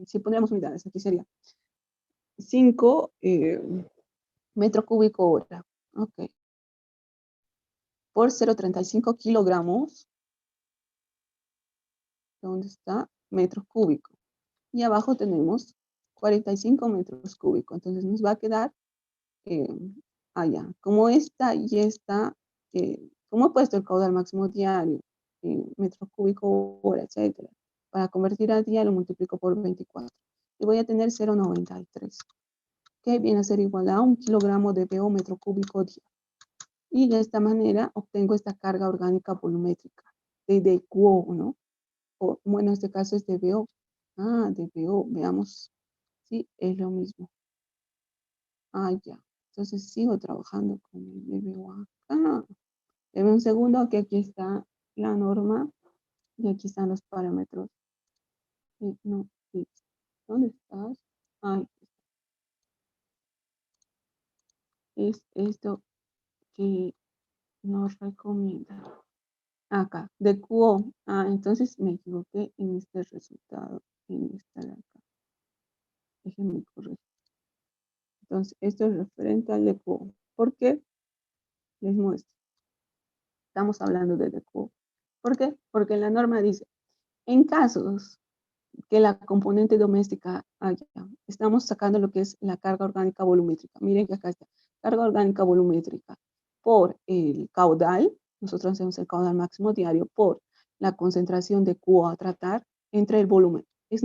si ponemos unidades, aquí sería 5 metros cúbicos hora. Ok. Por 0,35 kilogramos. ¿Dónde está? Metros cúbicos. Y abajo tenemos 45 metros cúbicos. Entonces nos va a quedar allá. Como esta y esta, como he puesto el caudal máximo diario, metros cúbicos hora, etcétera, para convertir a día lo multiplico por 24. Y voy a tener 0,93, que viene a ser igual a 1 kilogramo de BO metro cúbico día. Y de esta manera obtengo esta carga orgánica volumétrica de QO, ¿no? O, bueno, en este caso es de BO. De BO, veamos si es lo mismo. Ya. Entonces sigo trabajando con el BBO acá. Deme un segundo, que aquí está la norma y aquí están los parámetros. No, ¿dónde estás? Es esto que nos recomienda. Acá, de QO. Entonces me equivoqué en este resultado. En esta de acá. Déjenme corregir. Entonces, esto es referente al de QO. ¿Por qué? Les muestro. Estamos hablando de QO. ¿Por qué? Porque la norma dice, en casos que la componente doméstica estamos sacando lo que es la carga orgánica volumétrica. Miren que acá está, carga orgánica volumétrica por el caudal, nosotros hacemos el caudal máximo diario por la concentración de QO a tratar entre el volumen. Es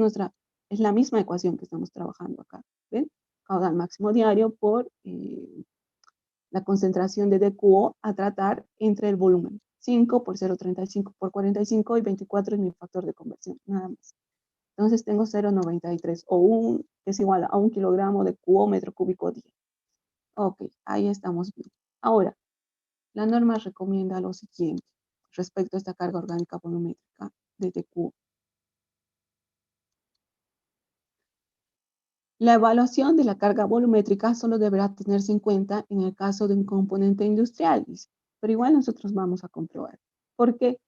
la misma ecuación que estamos trabajando acá, ¿ven? Caudal máximo diario por la concentración de DQO a tratar entre el volumen. 5 por 0,35 por 45 y 24 es mi factor de conversión, nada más. Entonces tengo 0,93 que es igual a 1 kilogramo de QO metro cúbico día. Ok, ahí estamos bien. Ahora, la norma recomienda lo siguiente respecto a esta carga orgánica volumétrica de DQO. La evaluación de la carga volumétrica solo deberá tenerse en cuenta en el caso de un componente industrial, dice. Pero igual nosotros vamos a comprobar. ¿Por qué?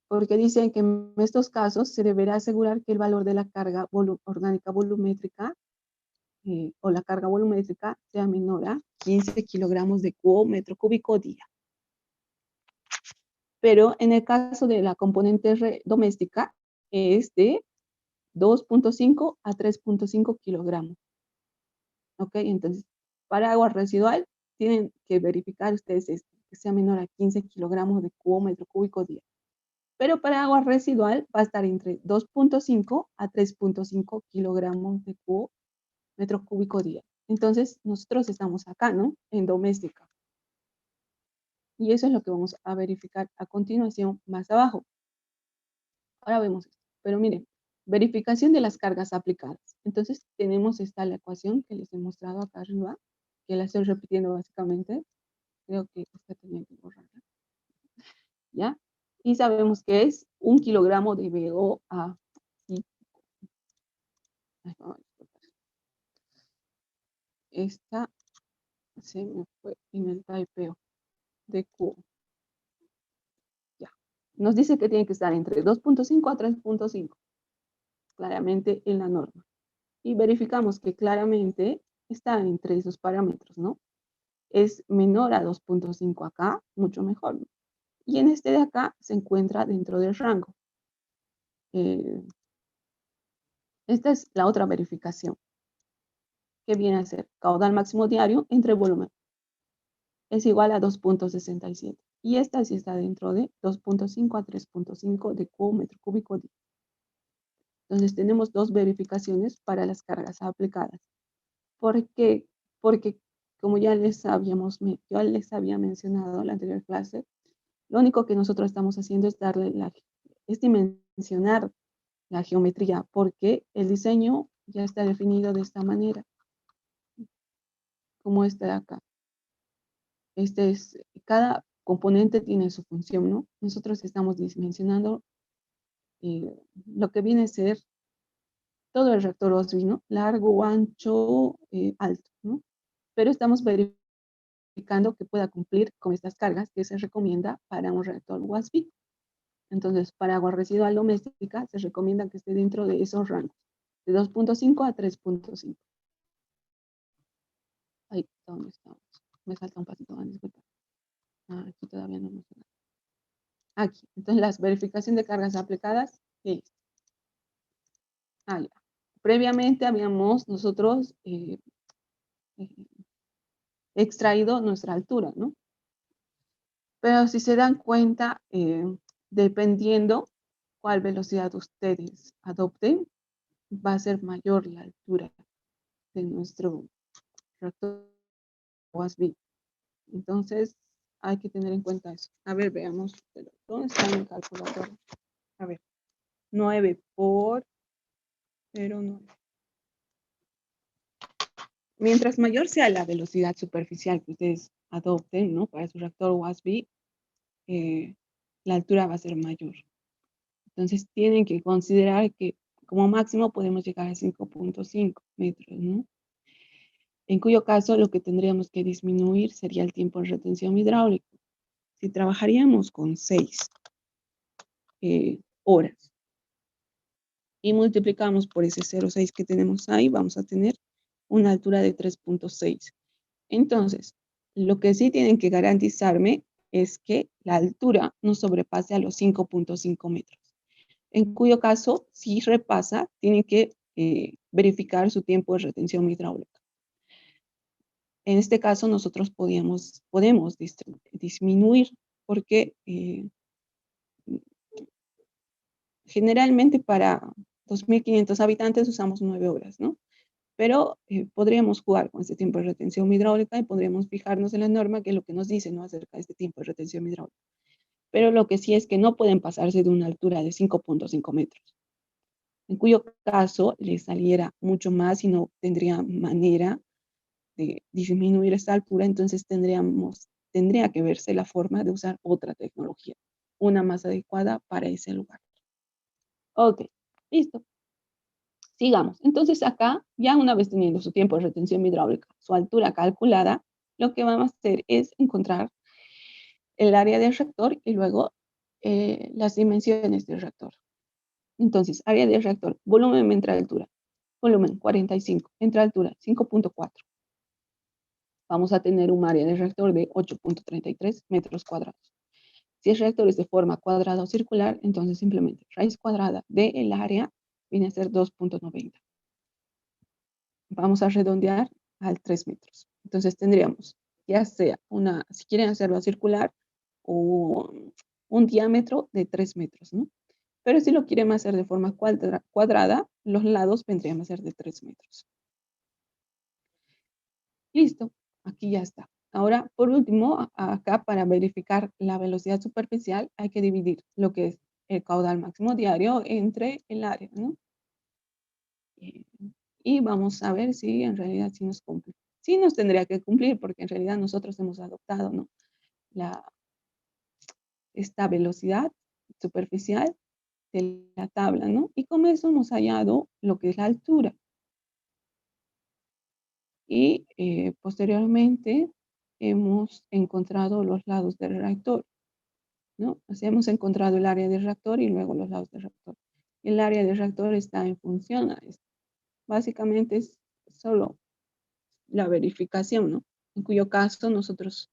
Porque dicen que en estos casos se deberá asegurar que el valor de la carga orgánica volumétrica o la carga volumétrica sea menor a 15 kilogramos de QO metro cúbico día. Pero en el caso de la componente doméstica es de 2,5 a 3,5 kilogramos. ¿Ok? Entonces, para agua residual tienen que verificar ustedes esto, que sea menor a 15 kilogramos de QO metro cúbico día. Pero para agua residual va a estar entre 2,5 a 3,5 kilogramos de QO metro cúbico día. Entonces, nosotros estamos acá, ¿no? En doméstica. Y eso es lo que vamos a verificar a continuación más abajo. Ahora vemos esto. Pero miren, verificación de las cargas aplicadas. Entonces, tenemos la ecuación que les he mostrado acá arriba, que la estoy repitiendo básicamente. Creo que esta tenía que borrarla. ¿Ya? Y sabemos que es 1 kilogramo de BOA. Esta se me fue en el typeo de Q. Ya. Nos dice que tiene que estar entre 2,5 a 3,5. Claramente en la norma. Y verificamos que claramente está entre esos parámetros, ¿no? Es menor a 2,5 acá, mucho mejor, ¿no? Y en este de acá se encuentra dentro del rango. Esta es la otra verificación. Que viene a ser caudal máximo diario entre volumen. es igual a 2.67. Y esta sí está dentro de 2.5 a 3.5 de cubo metro cúbico día. Entonces tenemos dos verificaciones para las cargas aplicadas. ¿Por qué? Porque como ya yo les había mencionado en la anterior clase, lo único que nosotros estamos haciendo es dimensionar la geometría, porque el diseño ya está definido de esta manera, como este de acá. Cada componente tiene su función, ¿no? Nosotros estamos dimensionando lo que viene a ser todo el reactor OSBI, ¿no? Largo, ancho, alto, ¿no? Pero estamos verificando que pueda cumplir con estas cargas que se recomienda para un reactor OSBI. Entonces, para agua residual doméstica se recomienda que esté dentro de esos rangos, de 2.5 a 3.5. Ahí, ¿dónde estamos? Me falta un pasito, disculpa. Aquí todavía no hemos llegado. Aquí. Entonces, la verificación de cargas aplicadas, listo. Ya. Previamente habíamos nosotros extraído nuestra altura, ¿no? Pero si se dan cuenta, dependiendo cuál velocidad ustedes adopten, va a ser mayor la altura de nuestro reactor OSBI. Entonces, hay que tener en cuenta eso. A ver, veamos. ¿Dónde está mi calculadora? A ver. 9 por 0,9. Mientras mayor sea la velocidad superficial que ustedes adopten, ¿no? Para su reactor OSBI, la altura va a ser mayor. Entonces, tienen que considerar que como máximo podemos llegar a 5.5 metros, ¿no? En cuyo caso, lo que tendríamos que disminuir sería el tiempo de retención hidráulica. Si trabajaríamos con 6 horas y multiplicamos por ese 0,6 que tenemos ahí, vamos a tener una altura de 3.6. Entonces, lo que sí tienen que garantizarme es que la altura no sobrepase a los 5.5 metros. En cuyo caso, si repasa, tienen que verificar su tiempo de retención hidráulica. En este caso, nosotros podemos disminuir porque generalmente para 2.500 habitantes usamos 9 horas, ¿no? Pero podríamos jugar con este tiempo de retención hidráulica y podríamos fijarnos en la norma, que es lo que nos dice, ¿no? Acerca de este tiempo de retención hidráulica. Pero lo que sí es que no pueden pasarse de una altura de 5.5 metros. En cuyo caso les saliera mucho más y no tendría manera de disminuir esta altura, entonces tendría que verse la forma de usar otra tecnología, una más adecuada para ese lugar. Ok, listo. Sigamos. Entonces acá, ya una vez teniendo su tiempo de retención hidráulica, su altura calculada, lo que vamos a hacer es encontrar el área del reactor y luego las dimensiones del reactor. Entonces, área del reactor, volumen entre altura, volumen 45, entre altura 5.4. Vamos a tener un área del reactor de 8.33 metros cuadrados. Si el reactor es de forma cuadrada o circular, entonces simplemente raíz cuadrada del área viene a ser 2.90. Vamos a redondear al 3 metros. Entonces tendríamos, ya sea si quieren hacerlo circular, o un diámetro de 3 metros, ¿no? Pero si lo quieren hacer de forma cuadrada, los lados vendrían a ser de 3 metros. Listo, aquí ya está. Ahora, por último, acá para verificar la velocidad superficial hay que dividir lo que es el caudal máximo diario entre el área, ¿no? Y vamos a ver si en realidad sí nos cumple. Sí nos tendría que cumplir porque en realidad nosotros hemos adoptado, ¿no? Esta velocidad superficial de la tabla, ¿no? Y con eso hemos hallado lo que es la altura. Y posteriormente hemos encontrado los lados del reactor, ¿no? Así hemos encontrado el área del reactor y luego los lados del reactor. El área del reactor está en función a esto. Básicamente es solo la verificación, ¿no? En cuyo caso nosotros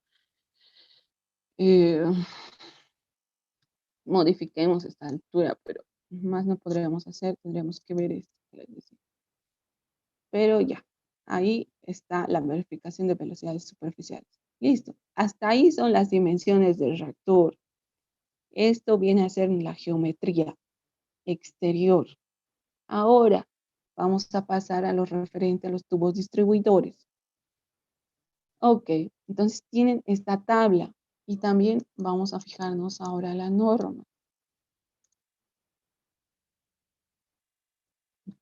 modifiquemos esta altura, pero más no podríamos hacer, tendríamos que ver esto. Pero ya, ahí está la verificación de velocidades superficiales. Listo. Hasta ahí son las dimensiones del reactor. Esto viene a ser la geometría exterior. Ahora vamos a pasar a lo referente a los tubos distribuidores. Ok, entonces tienen esta tabla y también vamos a fijarnos ahora la norma.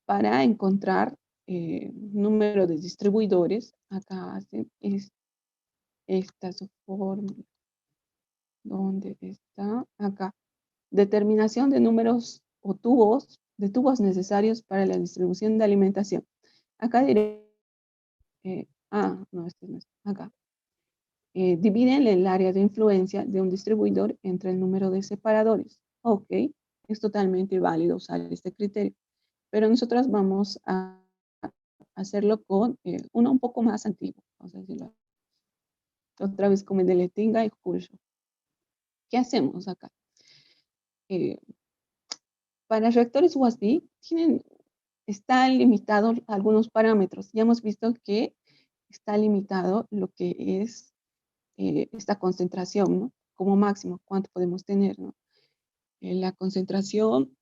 Para encontrar número de distribuidores, acá hacen esta su fórmula. ¿Dónde está? Acá. Determinación de números o tubos, de tubos necesarios para la distribución de alimentación. Acá diré, no, este no es, acá. Dividen el área de influencia de un distribuidor entre el número de separadores. Ok, es totalmente válido usar este criterio, pero nosotros vamos a hacerlo con uno un poco más antiguo. Vamos a decirlo otra vez como el de Lettinga y Culshaw. ¿Qué hacemos acá? Para reactores USB está limitado algunos parámetros. Ya hemos visto que está limitado lo que es esta concentración, ¿no? Como máximo, cuánto podemos tener, ¿no? La concentración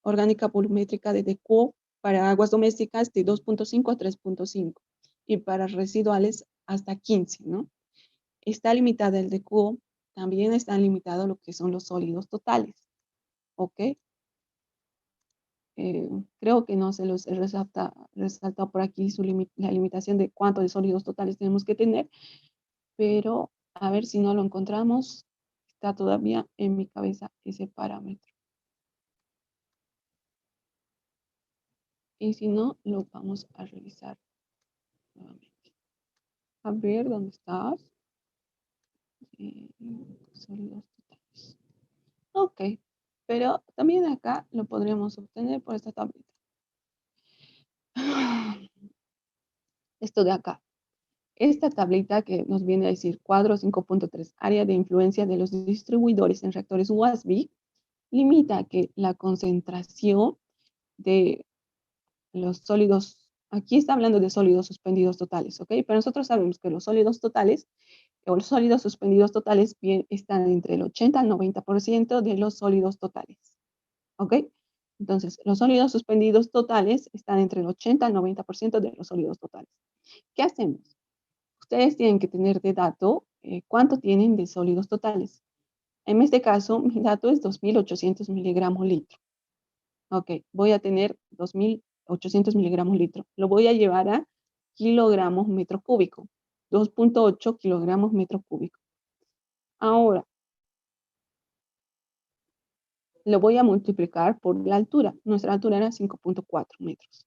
orgánica volumétrica de DQO para aguas domésticas de 2.5 a 3.5 y para residuales hasta 15, ¿no? Está limitada el DQO, también está limitado lo que son los sólidos totales, ¿ok? Creo que no se los he resaltado por aquí la limitación de cuánto de sólidos totales tenemos que tener, pero a ver si no lo encontramos, está todavía en mi cabeza ese parámetro. Y si no, lo vamos a revisar nuevamente. A ver, ¿dónde estás? Sólidos totales. Ok, pero también acá lo podríamos obtener por esta tablita. Esto de acá. Esta tablita que nos viene a decir cuadro 5.3, área de influencia de los distribuidores en reactores USB, limita que la concentración de los sólidos, aquí está hablando de sólidos suspendidos totales, ¿ok? Pero nosotros sabemos que los sólidos totales o los sólidos suspendidos totales bien, están entre el 80 al 90% de los sólidos totales, ¿ok? Entonces, los sólidos suspendidos totales están entre el 80 al 90% de los sólidos totales. ¿Qué hacemos? Ustedes tienen que tener de dato cuánto tienen de sólidos totales. En este caso, mi dato es 2.800 miligramos litro. Ok, voy a tener 2.800 miligramos litro. Lo voy a llevar a kilogramos metro cúbico. 2.8 kilogramos metro cúbico. Ahora, lo voy a multiplicar por la altura. Nuestra altura era 5.4 metros.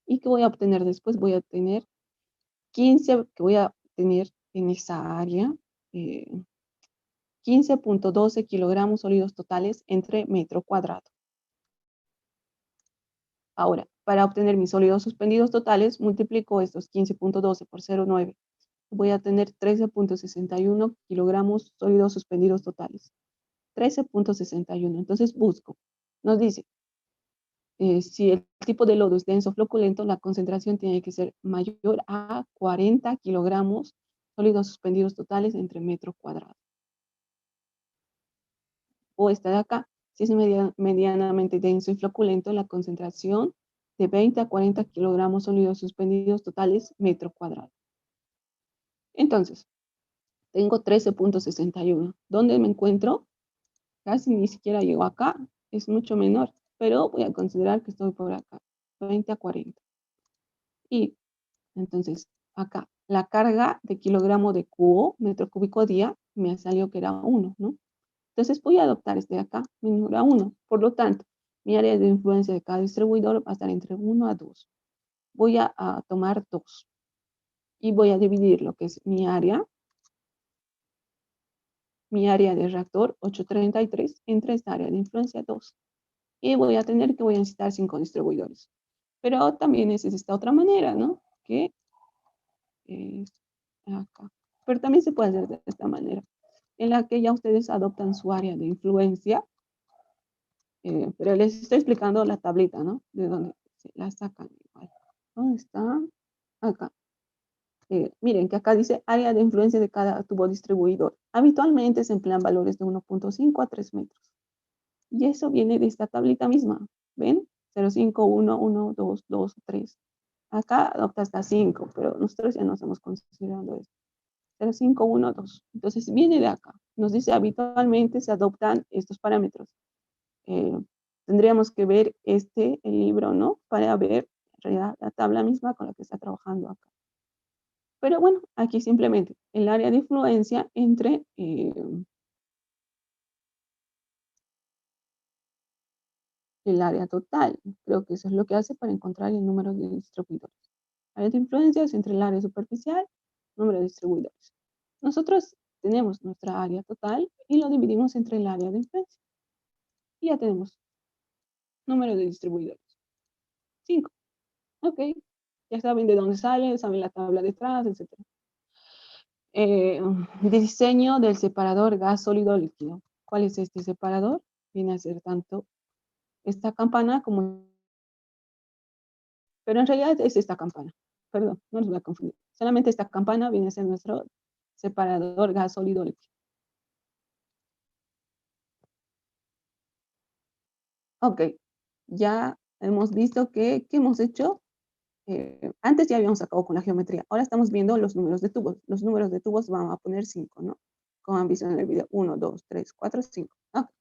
¿Y qué voy a obtener después? Voy a obtener 15, que voy a tener en esa área, 15.12 kilogramos sólidos totales entre metro cuadrado. Ahora, para obtener mis sólidos suspendidos totales, multiplico estos 15.12 por 0.9. Voy a tener 13.61 kilogramos sólidos suspendidos totales. 13.61. Entonces busco. Nos dice, si el tipo de lodo es denso floculento, la concentración tiene que ser mayor a 40 kilogramos sólidos suspendidos totales entre metro cuadrado. O esta de acá, si es medianamente denso y floculento, la concentración de 20 a 40 kilogramos sólidos suspendidos totales metro cuadrado. Entonces, tengo 13.61. ¿Dónde me encuentro? Casi ni siquiera llego acá, es mucho menor, pero voy a considerar que estoy por acá, 20 a 40. Y entonces, acá, la carga de kilogramo de cubo, metro cúbico día, me salió que era 1, ¿no? Entonces voy a adoptar este de acá, menor a 1. Por lo tanto, mi área de influencia de cada distribuidor va a estar entre 1 a 2. Voy a tomar 2 y voy a dividir lo que es mi área de reactor 833 entre esta área de influencia 2. Y voy a necesitar 5 distribuidores. Pero también es esta otra manera, ¿no? Que es acá. Pero también se puede hacer de esta manera, en la que ya ustedes adoptan su área de influencia. Pero les estoy explicando la tablita, ¿no? De dónde se la sacan igual. ¿Dónde está? Acá. Miren que acá dice área de influencia de cada tubo distribuidor. Habitualmente se emplean valores de 1.5 a 3 metros. Y eso viene de esta tablita misma. ¿Ven? 0,5, 1, 1, 2, 2, 3. Acá adopta hasta 5, pero nosotros ya no estamos considerando eso. 0,5, 1, 2. Entonces viene de acá. Nos dice habitualmente se adoptan estos parámetros. Tendríamos que ver el libro, ¿no? Para ver en realidad la tabla misma con la que está trabajando acá. Pero bueno, aquí simplemente el área de influencia entre el área total. Creo que eso es lo que hace para encontrar el número de distribuidores. Área de influencia es entre el área superficial, número de distribuidores. Nosotros tenemos nuestra área total y lo dividimos entre el área de influencia. Y ya tenemos número de distribuidores. 5. Ok. Ya saben de dónde sale, saben la tabla detrás, etc. Diseño del separador gas sólido líquido. ¿Cuál es este separador? Viene a ser tanto esta campana como... Pero en realidad es esta campana. Perdón, no los voy a confundir. Solamente esta campana viene a ser nuestro separador gas sólido líquido. Ok, ya hemos visto que ¿qué hemos hecho? Antes ya habíamos sacado con la geometría. Ahora estamos viendo los números de tubos. Los números de tubos vamos a poner 5, ¿no? Como han visto en el video. 1, 2, 3, 4, 5. Okay.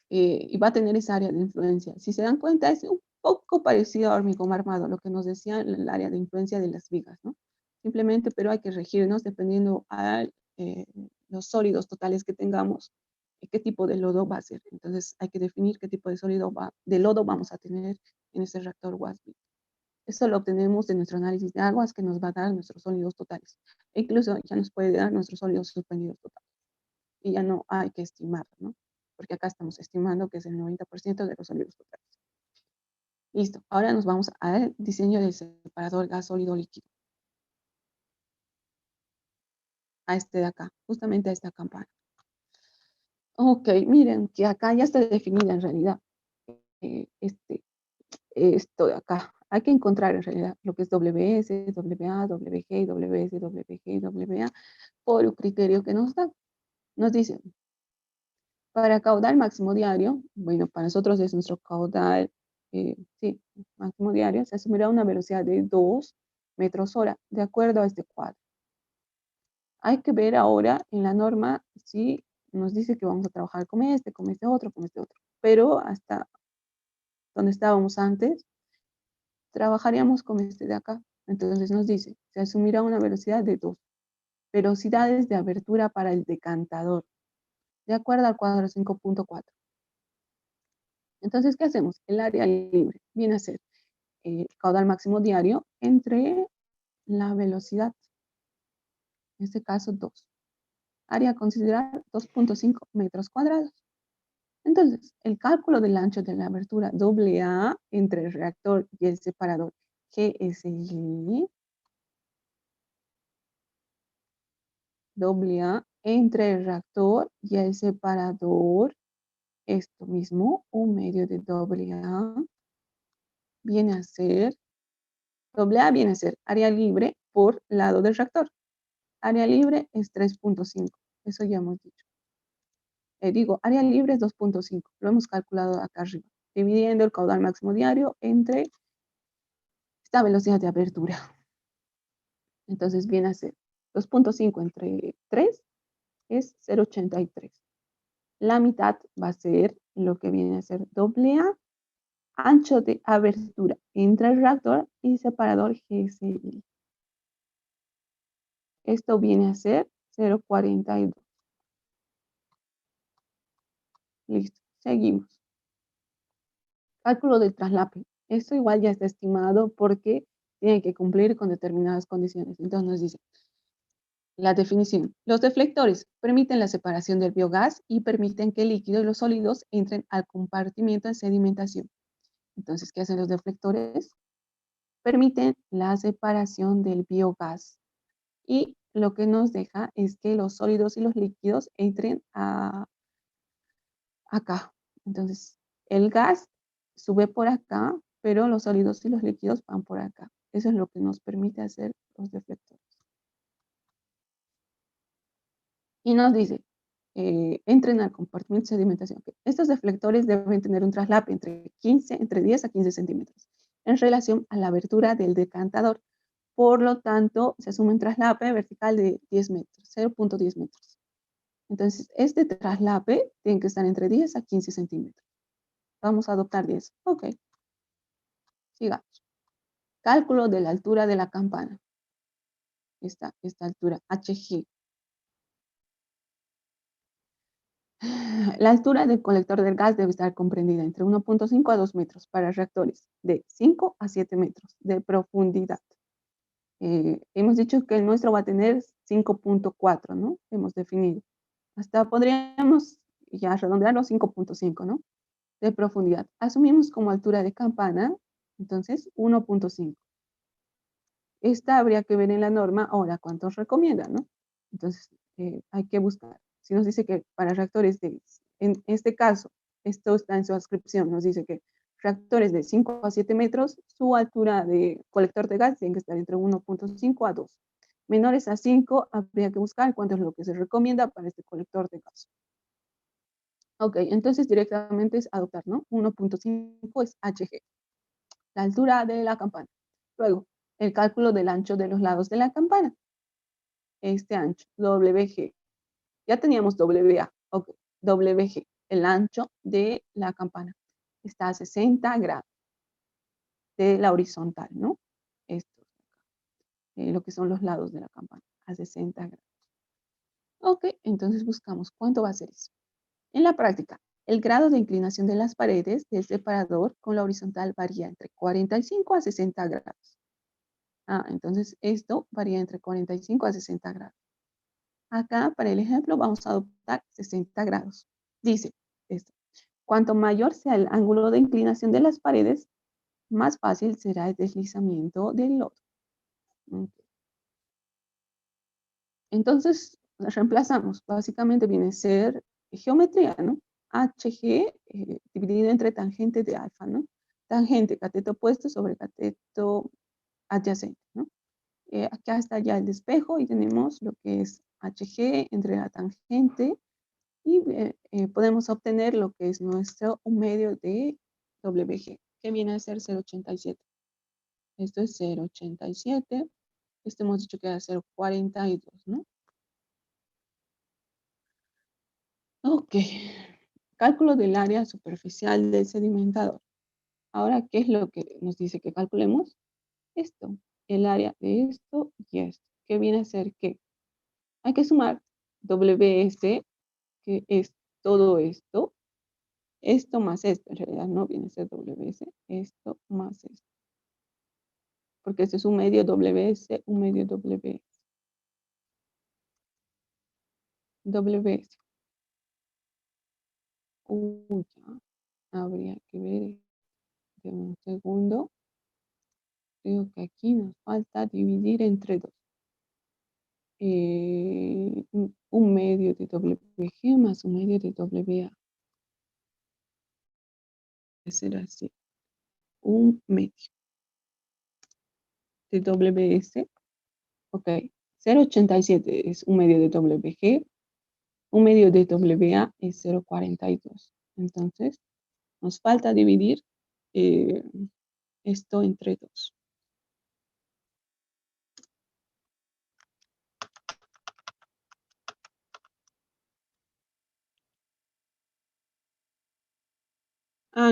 Y va a tener esa área de influencia. Si se dan cuenta, es un poco parecido a hormigón armado, lo que nos decía el área de influencia de las vigas, ¿no? Simplemente, pero hay que regirnos dependiendo a los sólidos totales que tengamos y qué tipo de lodo va a ser. Entonces, hay que definir qué tipo de de lodo vamos a tener en ese reactor WASB. Eso lo obtenemos de nuestro análisis de aguas que nos va a dar nuestros sólidos totales. E incluso ya nos puede dar nuestros sólidos suspendidos totales. Y ya no hay que estimar, ¿no? Porque acá estamos estimando que es el 90% de los sólidos totales. Listo, ahora nos vamos al diseño del separador gas sólido líquido. A este de acá, justamente a esta campana. Ok, miren que acá ya está definida en realidad esto de acá. Hay que encontrar en realidad lo que es WS, WA, WG, WS, WG, WA por un criterio que nos da. Nos dice, para caudal máximo diario, bueno, para nosotros es nuestro caudal, sí, máximo diario, se asumirá una velocidad de 2 metros hora, de acuerdo a este cuadro. Hay que ver ahora en la norma si nos dice que vamos a trabajar con este otro, con este otro. Pero hasta donde estábamos antes, trabajaríamos con este de acá. Entonces nos dice, se asumirá una velocidad de 2 velocidades de abertura para el decantador, de acuerdo al cuadro 5.4. Entonces, ¿qué hacemos? El área libre viene a ser el caudal máximo diario entre la velocidad, en este caso 2. Área a considerar 2.5 metros cuadrados. Entonces, el cálculo del ancho de la abertura AA entre el reactor y el separador GSG, AA entre el reactor y el separador, esto mismo, un medio de AA, viene a ser, AA viene a ser área libre por lado del reactor. Área libre es 3.5, eso ya hemos dicho. Digo, área libre es 2.5, lo hemos calculado acá arriba, dividiendo el caudal máximo diario entre esta velocidad de abertura. Entonces viene a ser 2.5 entre 3 es 0.83. La mitad va a ser lo que viene a ser AA, ancho de abertura entre el reactor y separador GSI. Esto viene a ser 0.42. Listo, seguimos. Cálculo del traslape. Esto igual ya está estimado porque tiene que cumplir con determinadas condiciones. Entonces nos dice, la definición. Los deflectores permiten la separación del biogás y permiten que el líquido y los sólidos entren al compartimiento de sedimentación. Entonces, ¿qué hacen los deflectores? Permiten la separación del biogás. Y lo que nos deja es que los sólidos y los líquidos entren acá. Entonces, el gas sube por acá, pero los sólidos y los líquidos van por acá. Eso es lo que nos permite hacer los deflectores. Y nos dice, entren al compartimento de sedimentación. Estos deflectores deben tener un traslape entre 10 a 15 centímetros en relación a la abertura del decantador. Por lo tanto, se asume un traslape vertical de 10 metros, 0.10 metros. Entonces, este traslape tiene que estar entre 10 a 15 centímetros. Vamos a adoptar 10. Ok. Sigamos. Cálculo de la altura de la campana. Esta altura, HG. La altura del colector del gas debe estar comprendida entre 1.5 a 2 metros para reactores de 5 a 7 metros de profundidad. Hemos dicho que el nuestro va a tener 5.4, ¿no? Hemos definido. Hasta podríamos ya redondearlo 5.5, ¿no? De profundidad. Asumimos como altura de campana, entonces 1.5. Esta habría que ver en la norma, ahora, ¿cuántos recomienda, no? Entonces, hay que buscar. Si nos dice que para reactores en este caso, esto está en su descripción, nos dice que reactores de 5 a 7 metros, su altura de colector de gas tiene que estar entre 1.5 a 2. Menores a 5, habría que buscar cuánto es lo que se recomienda para este colector de gas. Ok, entonces directamente es adoptar, ¿no? 1.5 es HG, la altura de la campana. Luego, el cálculo del ancho de los lados de la campana. Este ancho, WG. Ya teníamos WA, ok, WG, el ancho de la campana. Está a 60 grados de la horizontal, ¿no? Esto, lo que son los lados de la campana, a 60 grados. Ok, entonces buscamos cuánto va a ser eso. En la práctica, el grado de inclinación de las paredes del separador con la horizontal varía entre 45 a 60 grados. Entonces esto varía entre 45 a 60 grados. Acá, para el ejemplo, vamos a adoptar 60 grados. Dice esto: cuanto mayor sea el ángulo de inclinación de las paredes, más fácil será el deslizamiento del lodo. Okay. Entonces, reemplazamos. Básicamente viene a ser geometría, ¿no? HG dividido entre tangente de alfa, ¿no? Tangente, cateto opuesto sobre cateto adyacente, ¿no? Acá está ya el despejo y tenemos lo que es HG entre la tangente y podemos obtener lo que es nuestro medio de WG, que viene a ser 0.87. Esto es 0.87. Esto hemos dicho que era 0.42, ¿no? Ok. Cálculo del área superficial del sedimentador. Ahora, ¿qué es lo que nos dice que calculemos? Esto, el área de esto y esto, que viene a ser que hay que sumar WS, que es todo esto más esto, en realidad no viene a ser WS, esto más esto. Porque este es un medio WS, un medio WS. WS. Ya. Habría que ver de un segundo. Creo que aquí nos falta dividir entre 2. Un medio de WG más un medio de WA. Será así. Un medio de WS. Ok. 0.87 es un medio de WG. Un medio de WA es 0.42. Entonces, nos falta dividir esto entre 2.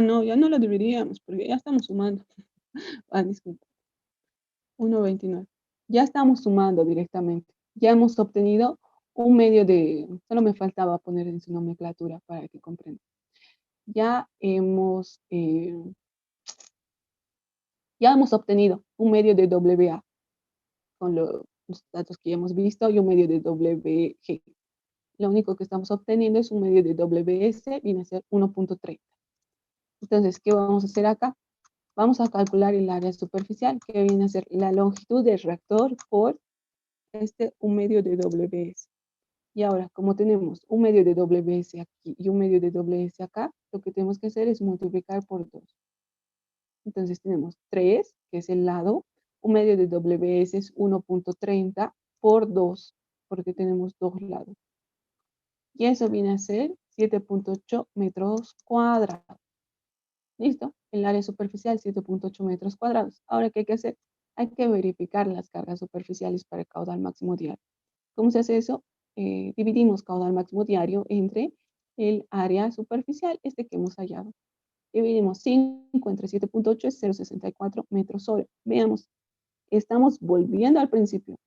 No, ya no lo dividiríamos porque ya estamos sumando. Disculpa. 1.29. Ya estamos sumando directamente. Ya hemos obtenido un medio de, solo me faltaba poner en su nomenclatura para que comprendan. Ya hemos obtenido un medio de WA con los datos que ya hemos visto y un medio de WG. Lo único que estamos obteniendo es un medio de WS, viene a ser 1.30. Entonces, ¿qué vamos a hacer acá? Vamos a calcular el área superficial, que viene a ser la longitud del reactor por un medio de WS. Y ahora, como tenemos un medio de WS aquí y un medio de WS acá, lo que tenemos que hacer es multiplicar por 2. Entonces tenemos 3, que es el lado, un medio de WS es 1.30 por 2, porque tenemos dos lados. Y eso viene a ser 7.8 metros cuadrados. ¿Listo? El área superficial, 7.8 metros cuadrados. Ahora, ¿qué hay que hacer? Hay que verificar las cargas superficiales para el caudal máximo diario. ¿Cómo se hace eso? Dividimos caudal máximo diario entre el área superficial, que hemos hallado. Dividimos 5 entre 7.8 es 0.64 metros sobre. Veamos, estamos volviendo al principio.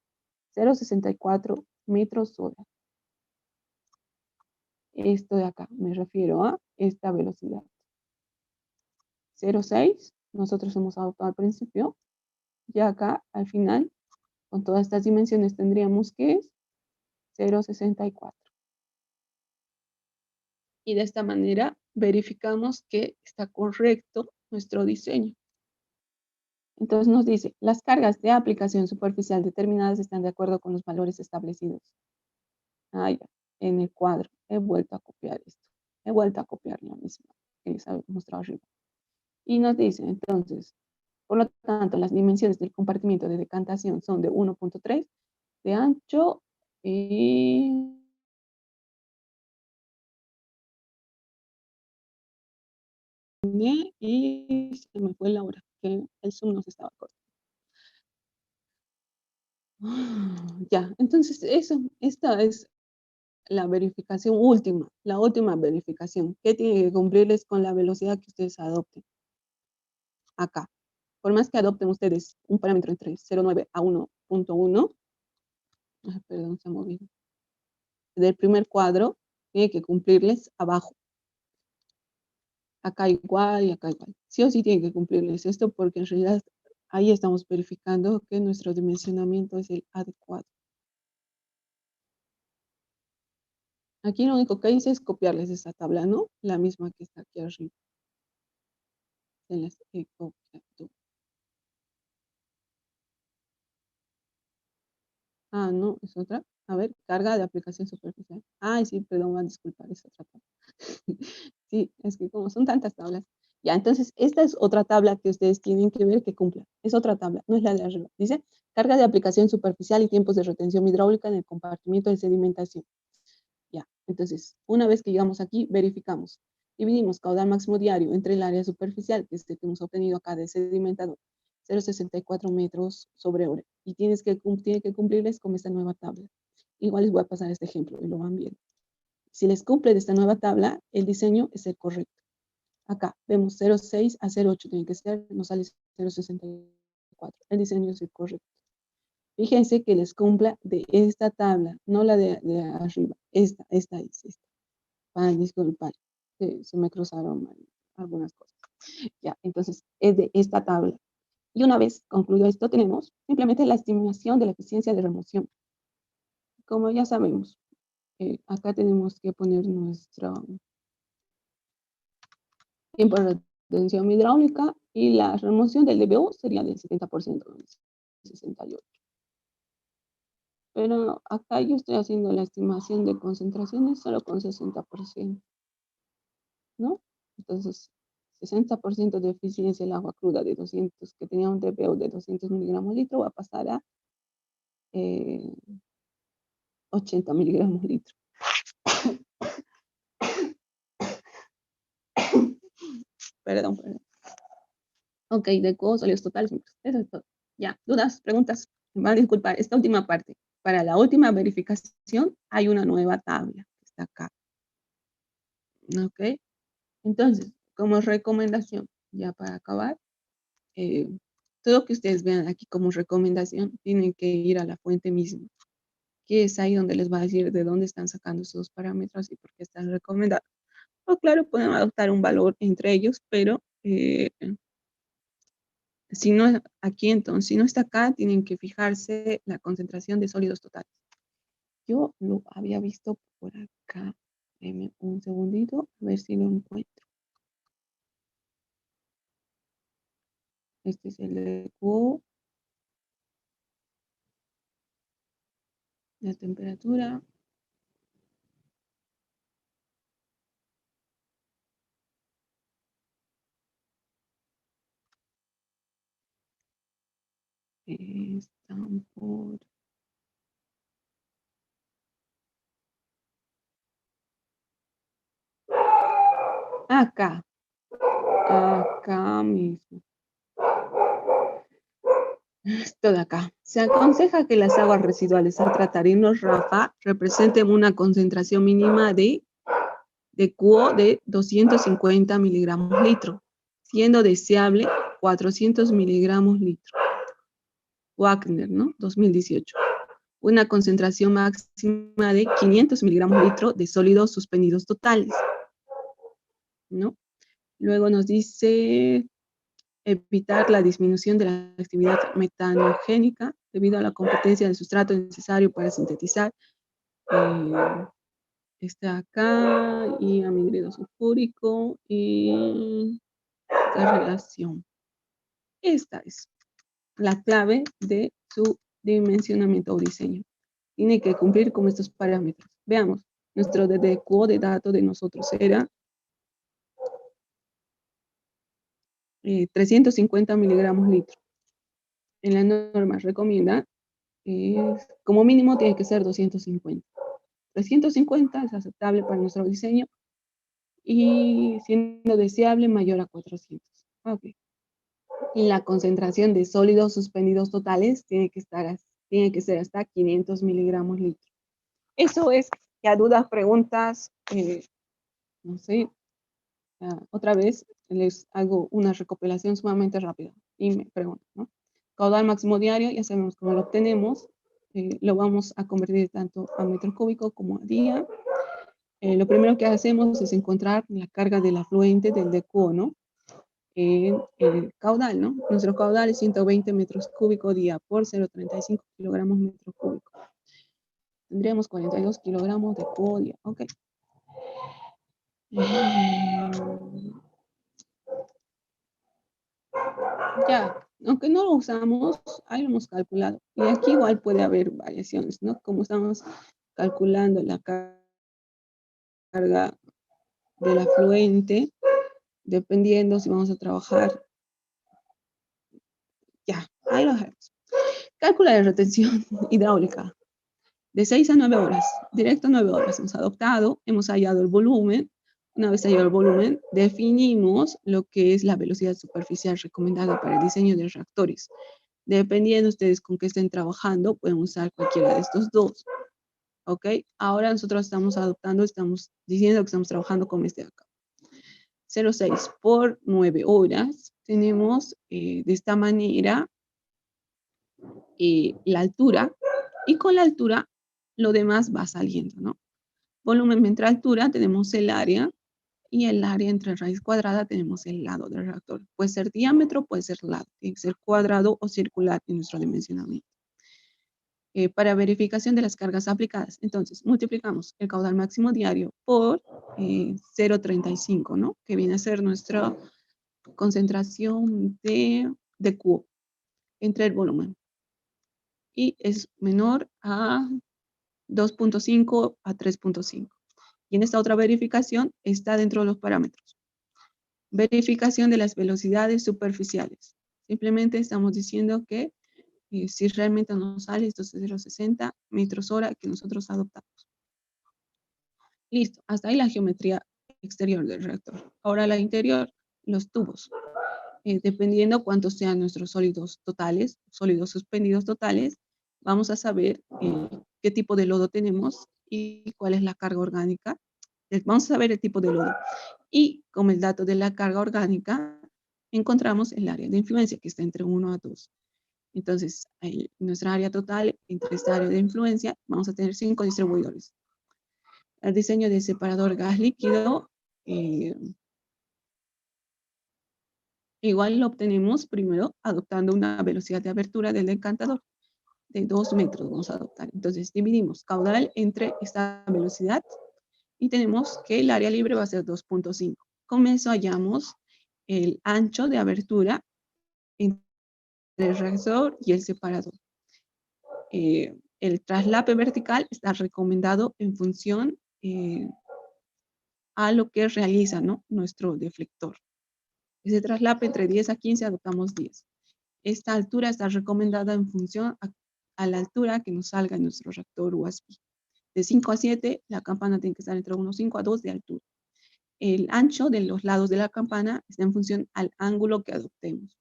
0.64 metros sobre. Esto de acá, me refiero a esta velocidad. 0.6, nosotros hemos adoptado al principio. Y acá, al final, con todas estas dimensiones tendríamos que es 0.64. Y de esta manera verificamos que está correcto nuestro diseño. Entonces nos dice, las cargas de aplicación superficial determinadas están de acuerdo con los valores establecidos. Ah, ya, en el cuadro. He vuelto a copiar esto. He vuelto a copiar la misma que les había mostrado arriba. Y nos dice, entonces, por lo tanto, las dimensiones del compartimiento de decantación son de 1.3 de ancho y se me fue la hora, que el Zoom nos estaba cortando. Ya, entonces esta es la verificación última, la última verificación. ¿Qué tiene que cumplirles con la velocidad que ustedes adopten? Acá. Por más que adopten ustedes un parámetro entre 0.9 a 1.1, perdón, se ha movido. Del primer cuadro, tiene que cumplirles abajo. Acá igual y acá igual. Sí o sí tiene que cumplirles esto porque en realidad ahí estamos verificando que nuestro dimensionamiento es el adecuado. Aquí lo único que hice es copiarles esta tabla, ¿no? La misma que está aquí arriba. Se las he copiado. Ah, no, es otra. A ver, carga de aplicación superficial. Ay, sí, perdón, van a disculpar, es otra tabla. Sí, es que como son tantas tablas. Ya, entonces, esta es otra tabla que ustedes tienen que ver que cumpla. Es otra tabla, no es la de arriba. Dice, carga de aplicación superficial y tiempos de retención hidráulica en el compartimiento de sedimentación. Ya, entonces, una vez que llegamos aquí, verificamos. Dividimos caudal máximo diario entre el área superficial, que es el que hemos obtenido acá de sedimentador, 0.64 metros sobre hora. Y tiene que cumplirles con esta nueva tabla. Igual les voy a pasar este ejemplo y lo van viendo. Si les cumple de esta nueva tabla, el diseño es el correcto. Acá vemos 0.6 a 0.8 tiene que ser, nos sale 0.64. El diseño es el correcto. Fíjense que les cumpla de esta tabla, no la de arriba. Esta es esta. Para disculpar, se me cruzaron algunas cosas. Ya, entonces es de esta tabla. Y una vez concluido esto, tenemos simplemente la estimación de la eficiencia de remoción. Como ya sabemos, acá tenemos que poner nuestro tiempo de retención hidráulica y la remoción del DBU sería del 70%, 68. Pero acá yo estoy haciendo la estimación de concentraciones solo con 60%, ¿no? Entonces, 60% de eficiencia el agua cruda de 200, que tenía un DBU de 200 miligramos litro, va a pasar a 80 miligramos litro. Perdón. Ok, de costos sólidos totales. Eso es todo. Ya, dudas, preguntas. Me van a disculpar, esta última parte. Para la última verificación hay una nueva tabla que está acá. Ok, entonces, como recomendación, ya para acabar, todo lo que ustedes vean aquí como recomendación, tienen que ir a la fuente misma, que es ahí donde les va a decir de dónde están sacando esos parámetros y por qué están recomendados. O claro, pueden adoptar un valor entre ellos, pero si no aquí entonces, si no está acá, tienen que fijarse la concentración de sólidos totales. Yo lo había visto por acá. Denme un segundito, a ver si lo encuentro. Este es el de Q, la temperatura. Están por... Acá. Acá mismo. Esto de acá. Se aconseja que las aguas residuales al tratar hinos RAFA representen una concentración mínima de QO de 250 miligramos litro, siendo deseable 400 miligramos litro. Wagner, ¿no? 2018. Una concentración máxima de 500 miligramos litro de sólidos suspendidos totales, ¿no? Luego nos dice evitar la disminución de la actividad metanogénica debido a la competencia del sustrato necesario para sintetizar está acá y anhídrido sulfúrico y la relación. Esta es la clave de su dimensionamiento o diseño. Tiene que cumplir con estos parámetros. Veamos, nuestro DDQ de datos de nosotros era 350 miligramos litro. En la norma recomienda, como mínimo tiene que ser 250. 350 es aceptable para nuestro diseño y siendo deseable mayor a 400. Ok. Y la concentración de sólidos suspendidos totales tiene que ser hasta 500 miligramos litro. Eso es, ya dudas, preguntas, no sé, otra vez les hago una recopilación sumamente rápida y me preguntan, ¿no? Caudal máximo diario, ya sabemos cómo lo obtenemos, lo vamos a convertir tanto a metro cúbico como a día. Lo primero que hacemos es encontrar la carga del afluente del DQO, ¿no? El caudal, ¿no? Nuestro caudal es 120 metros cúbicos día por 0,35 kilogramos metro cúbico. Tendríamos 42 kilogramos de QO día, ok. Ya, aunque no lo usamos, ahí lo hemos calculado. Y aquí igual puede haber variaciones, ¿no? Como estamos calculando la carga del afluente, dependiendo si vamos a trabajar. Ya, ahí lo dejamos. Cálculo de retención hidráulica. De 6 a 9 horas, directo a 9 horas. Hemos adoptado, hemos hallado el volumen. Una vez hallado el volumen, definimos lo que es la velocidad superficial recomendada para el diseño de reactores. Dependiendo ustedes con qué estén trabajando, pueden usar cualquiera de estos dos. ¿Ok? Ahora nosotros estamos adoptando, estamos diciendo que estamos trabajando con este de acá. 0,6 por 9 horas. Tenemos de esta manera la altura. Y con la altura, lo demás va saliendo, ¿no? Volumen entre altura, tenemos el área. Y el área entre raíz cuadrada tenemos el lado del reactor. Puede ser diámetro, puede ser lado. Tiene que ser cuadrado o circular en nuestro dimensionamiento. Para verificación de las cargas aplicadas. Entonces, multiplicamos el caudal máximo diario por 0,35, ¿no? Que viene a ser nuestra concentración de QO entre el volumen. Y es menor a 2.5 a 3.5. Y en esta otra verificación está dentro de los parámetros. Verificación de las velocidades superficiales. Simplemente estamos diciendo que si realmente nos sale estos 0,60 metros hora que nosotros adoptamos. Listo, hasta ahí la geometría exterior del reactor. Ahora la interior, los tubos. Dependiendo cuántos sean nuestros sólidos totales, sólidos suspendidos totales, vamos a saber qué tipo de lodo tenemos y cuál es la carga orgánica. Vamos a saber el tipo de lodo. Y como el dato de la carga orgánica, encontramos el área de influencia que está entre 1 a 2. Entonces, nuestra área total, entre esta área de influencia, vamos a tener 5 distribuidores. El diseño de separador gas líquido, igual lo obtenemos primero adoptando una velocidad de abertura del decantador de 2 metros. Vamos a adoptar. Entonces, dividimos caudal entre esta velocidad y tenemos que el área libre va a ser 2.5. Con eso hallamos el ancho de abertura entre el reactor y el separador. El traslape vertical está recomendado en función a lo que realiza, ¿no? Nuestro deflector. Ese traslape entre 10 a 15 adoptamos 10. Esta altura está recomendada en función a la altura que nos salga en nuestro reactor USB. De 5 a 7, la campana tiene que estar entre 1,5 a 2 de altura. El ancho de los lados de la campana está en función al ángulo que adoptemos.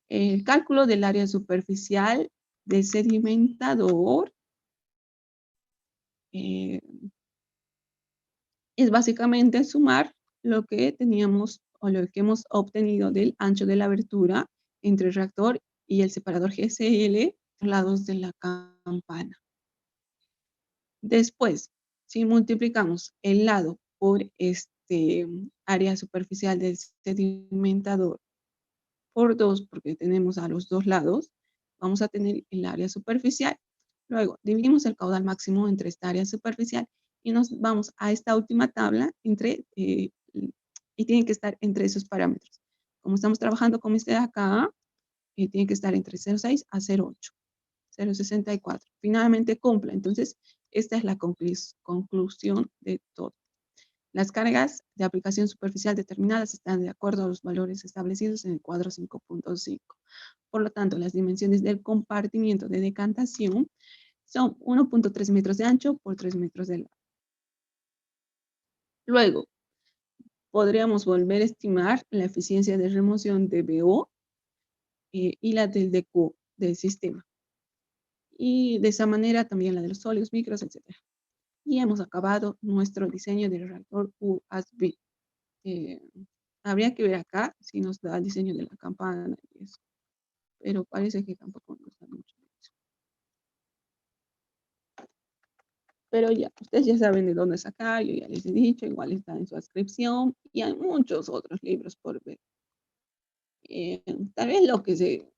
El cálculo del área superficial del sedimentador es básicamente sumar lo que teníamos o lo que hemos obtenido del ancho de la abertura entre el reactor y el separador GSL, los lados de la campana. Después, si multiplicamos el lado por este área superficial del sedimentador por 2, porque tenemos a los dos lados, vamos a tener el área superficial. Luego, dividimos el caudal máximo entre esta área superficial y nos vamos a esta última tabla y tiene que estar entre esos parámetros. Como estamos trabajando con este de acá, tiene que estar entre 0,6 a 0,8, 0,64. Finalmente cumple. Entonces, esta es la conclusión de todo. Las cargas de aplicación superficial determinadas están de acuerdo a los valores establecidos en el cuadro 5.5. Por lo tanto, las dimensiones del compartimiento de decantación son 1.3 metros de ancho por 3 metros de largo. Luego, podríamos volver a estimar la eficiencia de remoción de BO y la del DQ del sistema. Y de esa manera también la de los sólidos, micros, etc. Y hemos acabado nuestro diseño del reactor USB. Habría que ver acá si nos da el diseño de la campana y eso. Pero parece que tampoco nos da mucho. Pero ya, ustedes ya saben de dónde sacar, yo ya les he dicho, igual está en su descripción y hay muchos otros libros por ver. Tal vez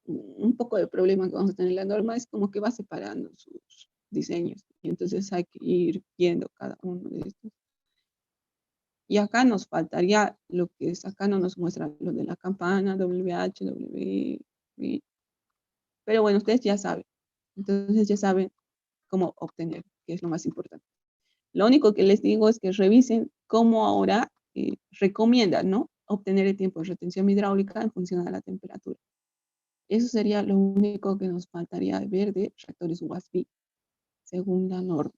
un poco de problema que vamos a tener en la norma es como que va separando sus diseños y entonces hay que ir viendo cada uno de estos. Y acá nos faltaría lo que es, acá no nos muestra lo de la campana, WH, W, pero bueno, ustedes ya saben. Entonces ya saben cómo obtener, que es lo más importante. Lo único que les digo es que revisen cómo ahora recomiendan, ¿no? Obtener el tiempo de retención hidráulica en función de la temperatura. Eso sería lo único que nos faltaría ver de reactores USB, según la norma.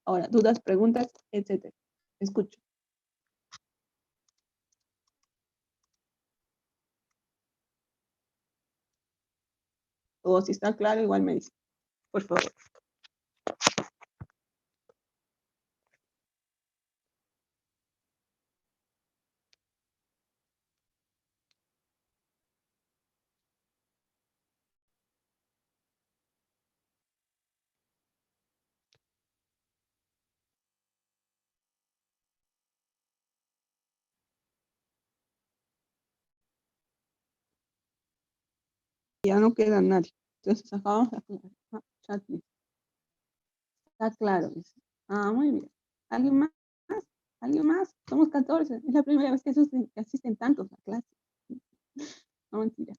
Ahora, dudas, preguntas, etcétera. Escucho. O si está claro, igual me dice, por favor. Ya no queda nadie. Entonces acabamos de aclarar. Chat, está claro. Dice. Muy bien. ¿Alguien más? ¿Alguien más? Somos 14. Es la primera vez que asisten tantos a clase. No, mentira.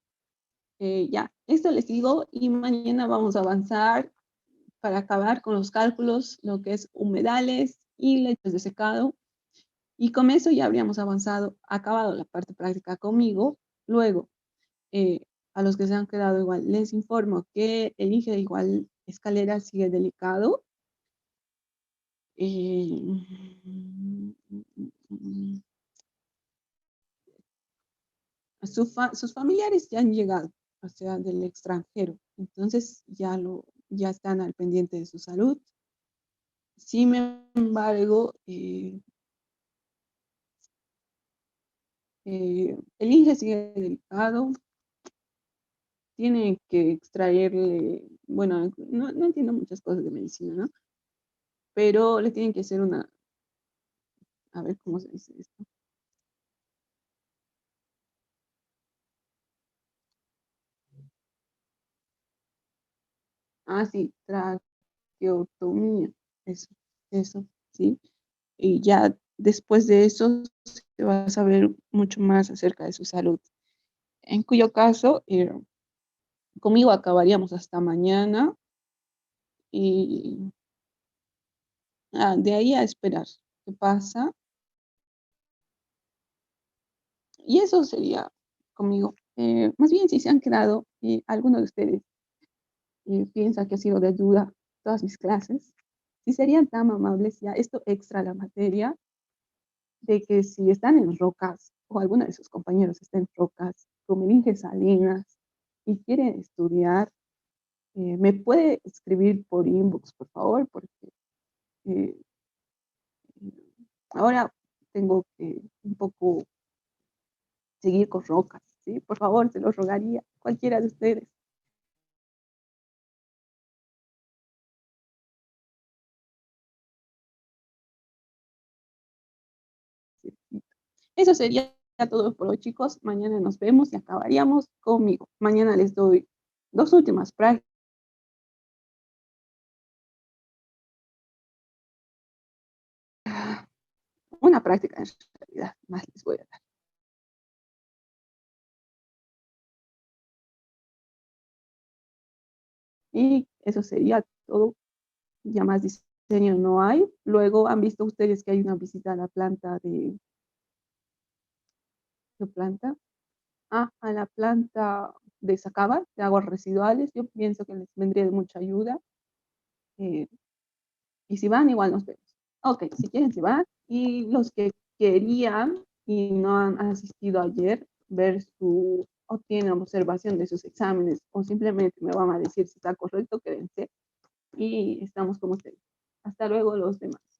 Ya, esto les digo y mañana vamos a avanzar para acabar con los cálculos, lo que es humedales y lechos de secado. Y con eso ya habríamos acabado la parte práctica conmigo. Luego, a los que se han quedado igual, les informo que el IGE igual escalera sigue delicado. Sus familiares ya han llegado, o sea, del extranjero. Entonces ya están al pendiente de su salud. Sin embargo, el INGE sigue delicado. Tiene que extraerle, bueno, no entiendo muchas cosas de medicina, ¿no? Pero le tienen que hacer a ver cómo se dice esto. Sí, traqueotomía, eso, ¿sí? Y ya después de eso se va a saber mucho más acerca de su salud. En cuyo caso, conmigo acabaríamos hasta mañana y de ahí a esperar qué pasa. Y eso sería conmigo. Más bien, si se han quedado y alguno de ustedes piensa que ha sido de ayuda todas mis clases, si serían tan amables, ya esto extra la materia, de que si están en Rocas o alguno de sus compañeros está en Rocas, como Inge Salinas, y quiere estudiar, me puede escribir por inbox, por favor, porque eh, ahora tengo que un poco seguir con Rocas, ¿sí? Por favor, se lo rogaría, cualquiera de ustedes. Eso sería todo por hoy, chicos. Mañana nos vemos y acabaríamos conmigo. Mañana les doy 2 últimas prácticas. Una práctica en realidad, más les voy a dar. Y eso sería todo. Ya más diseño no hay. Luego han visto ustedes que hay una visita a la planta de... ¿Qué planta? A la planta de Sacaba, de aguas residuales. Yo pienso que les vendría de mucha ayuda. Y si van, igual nos vemos. Ok, si quieren, se van. Y los que querían y no han asistido ayer, ver su o tienen observación de sus exámenes o simplemente me van a decir si está correcto, quédense y estamos como ustedes. Hasta luego los demás.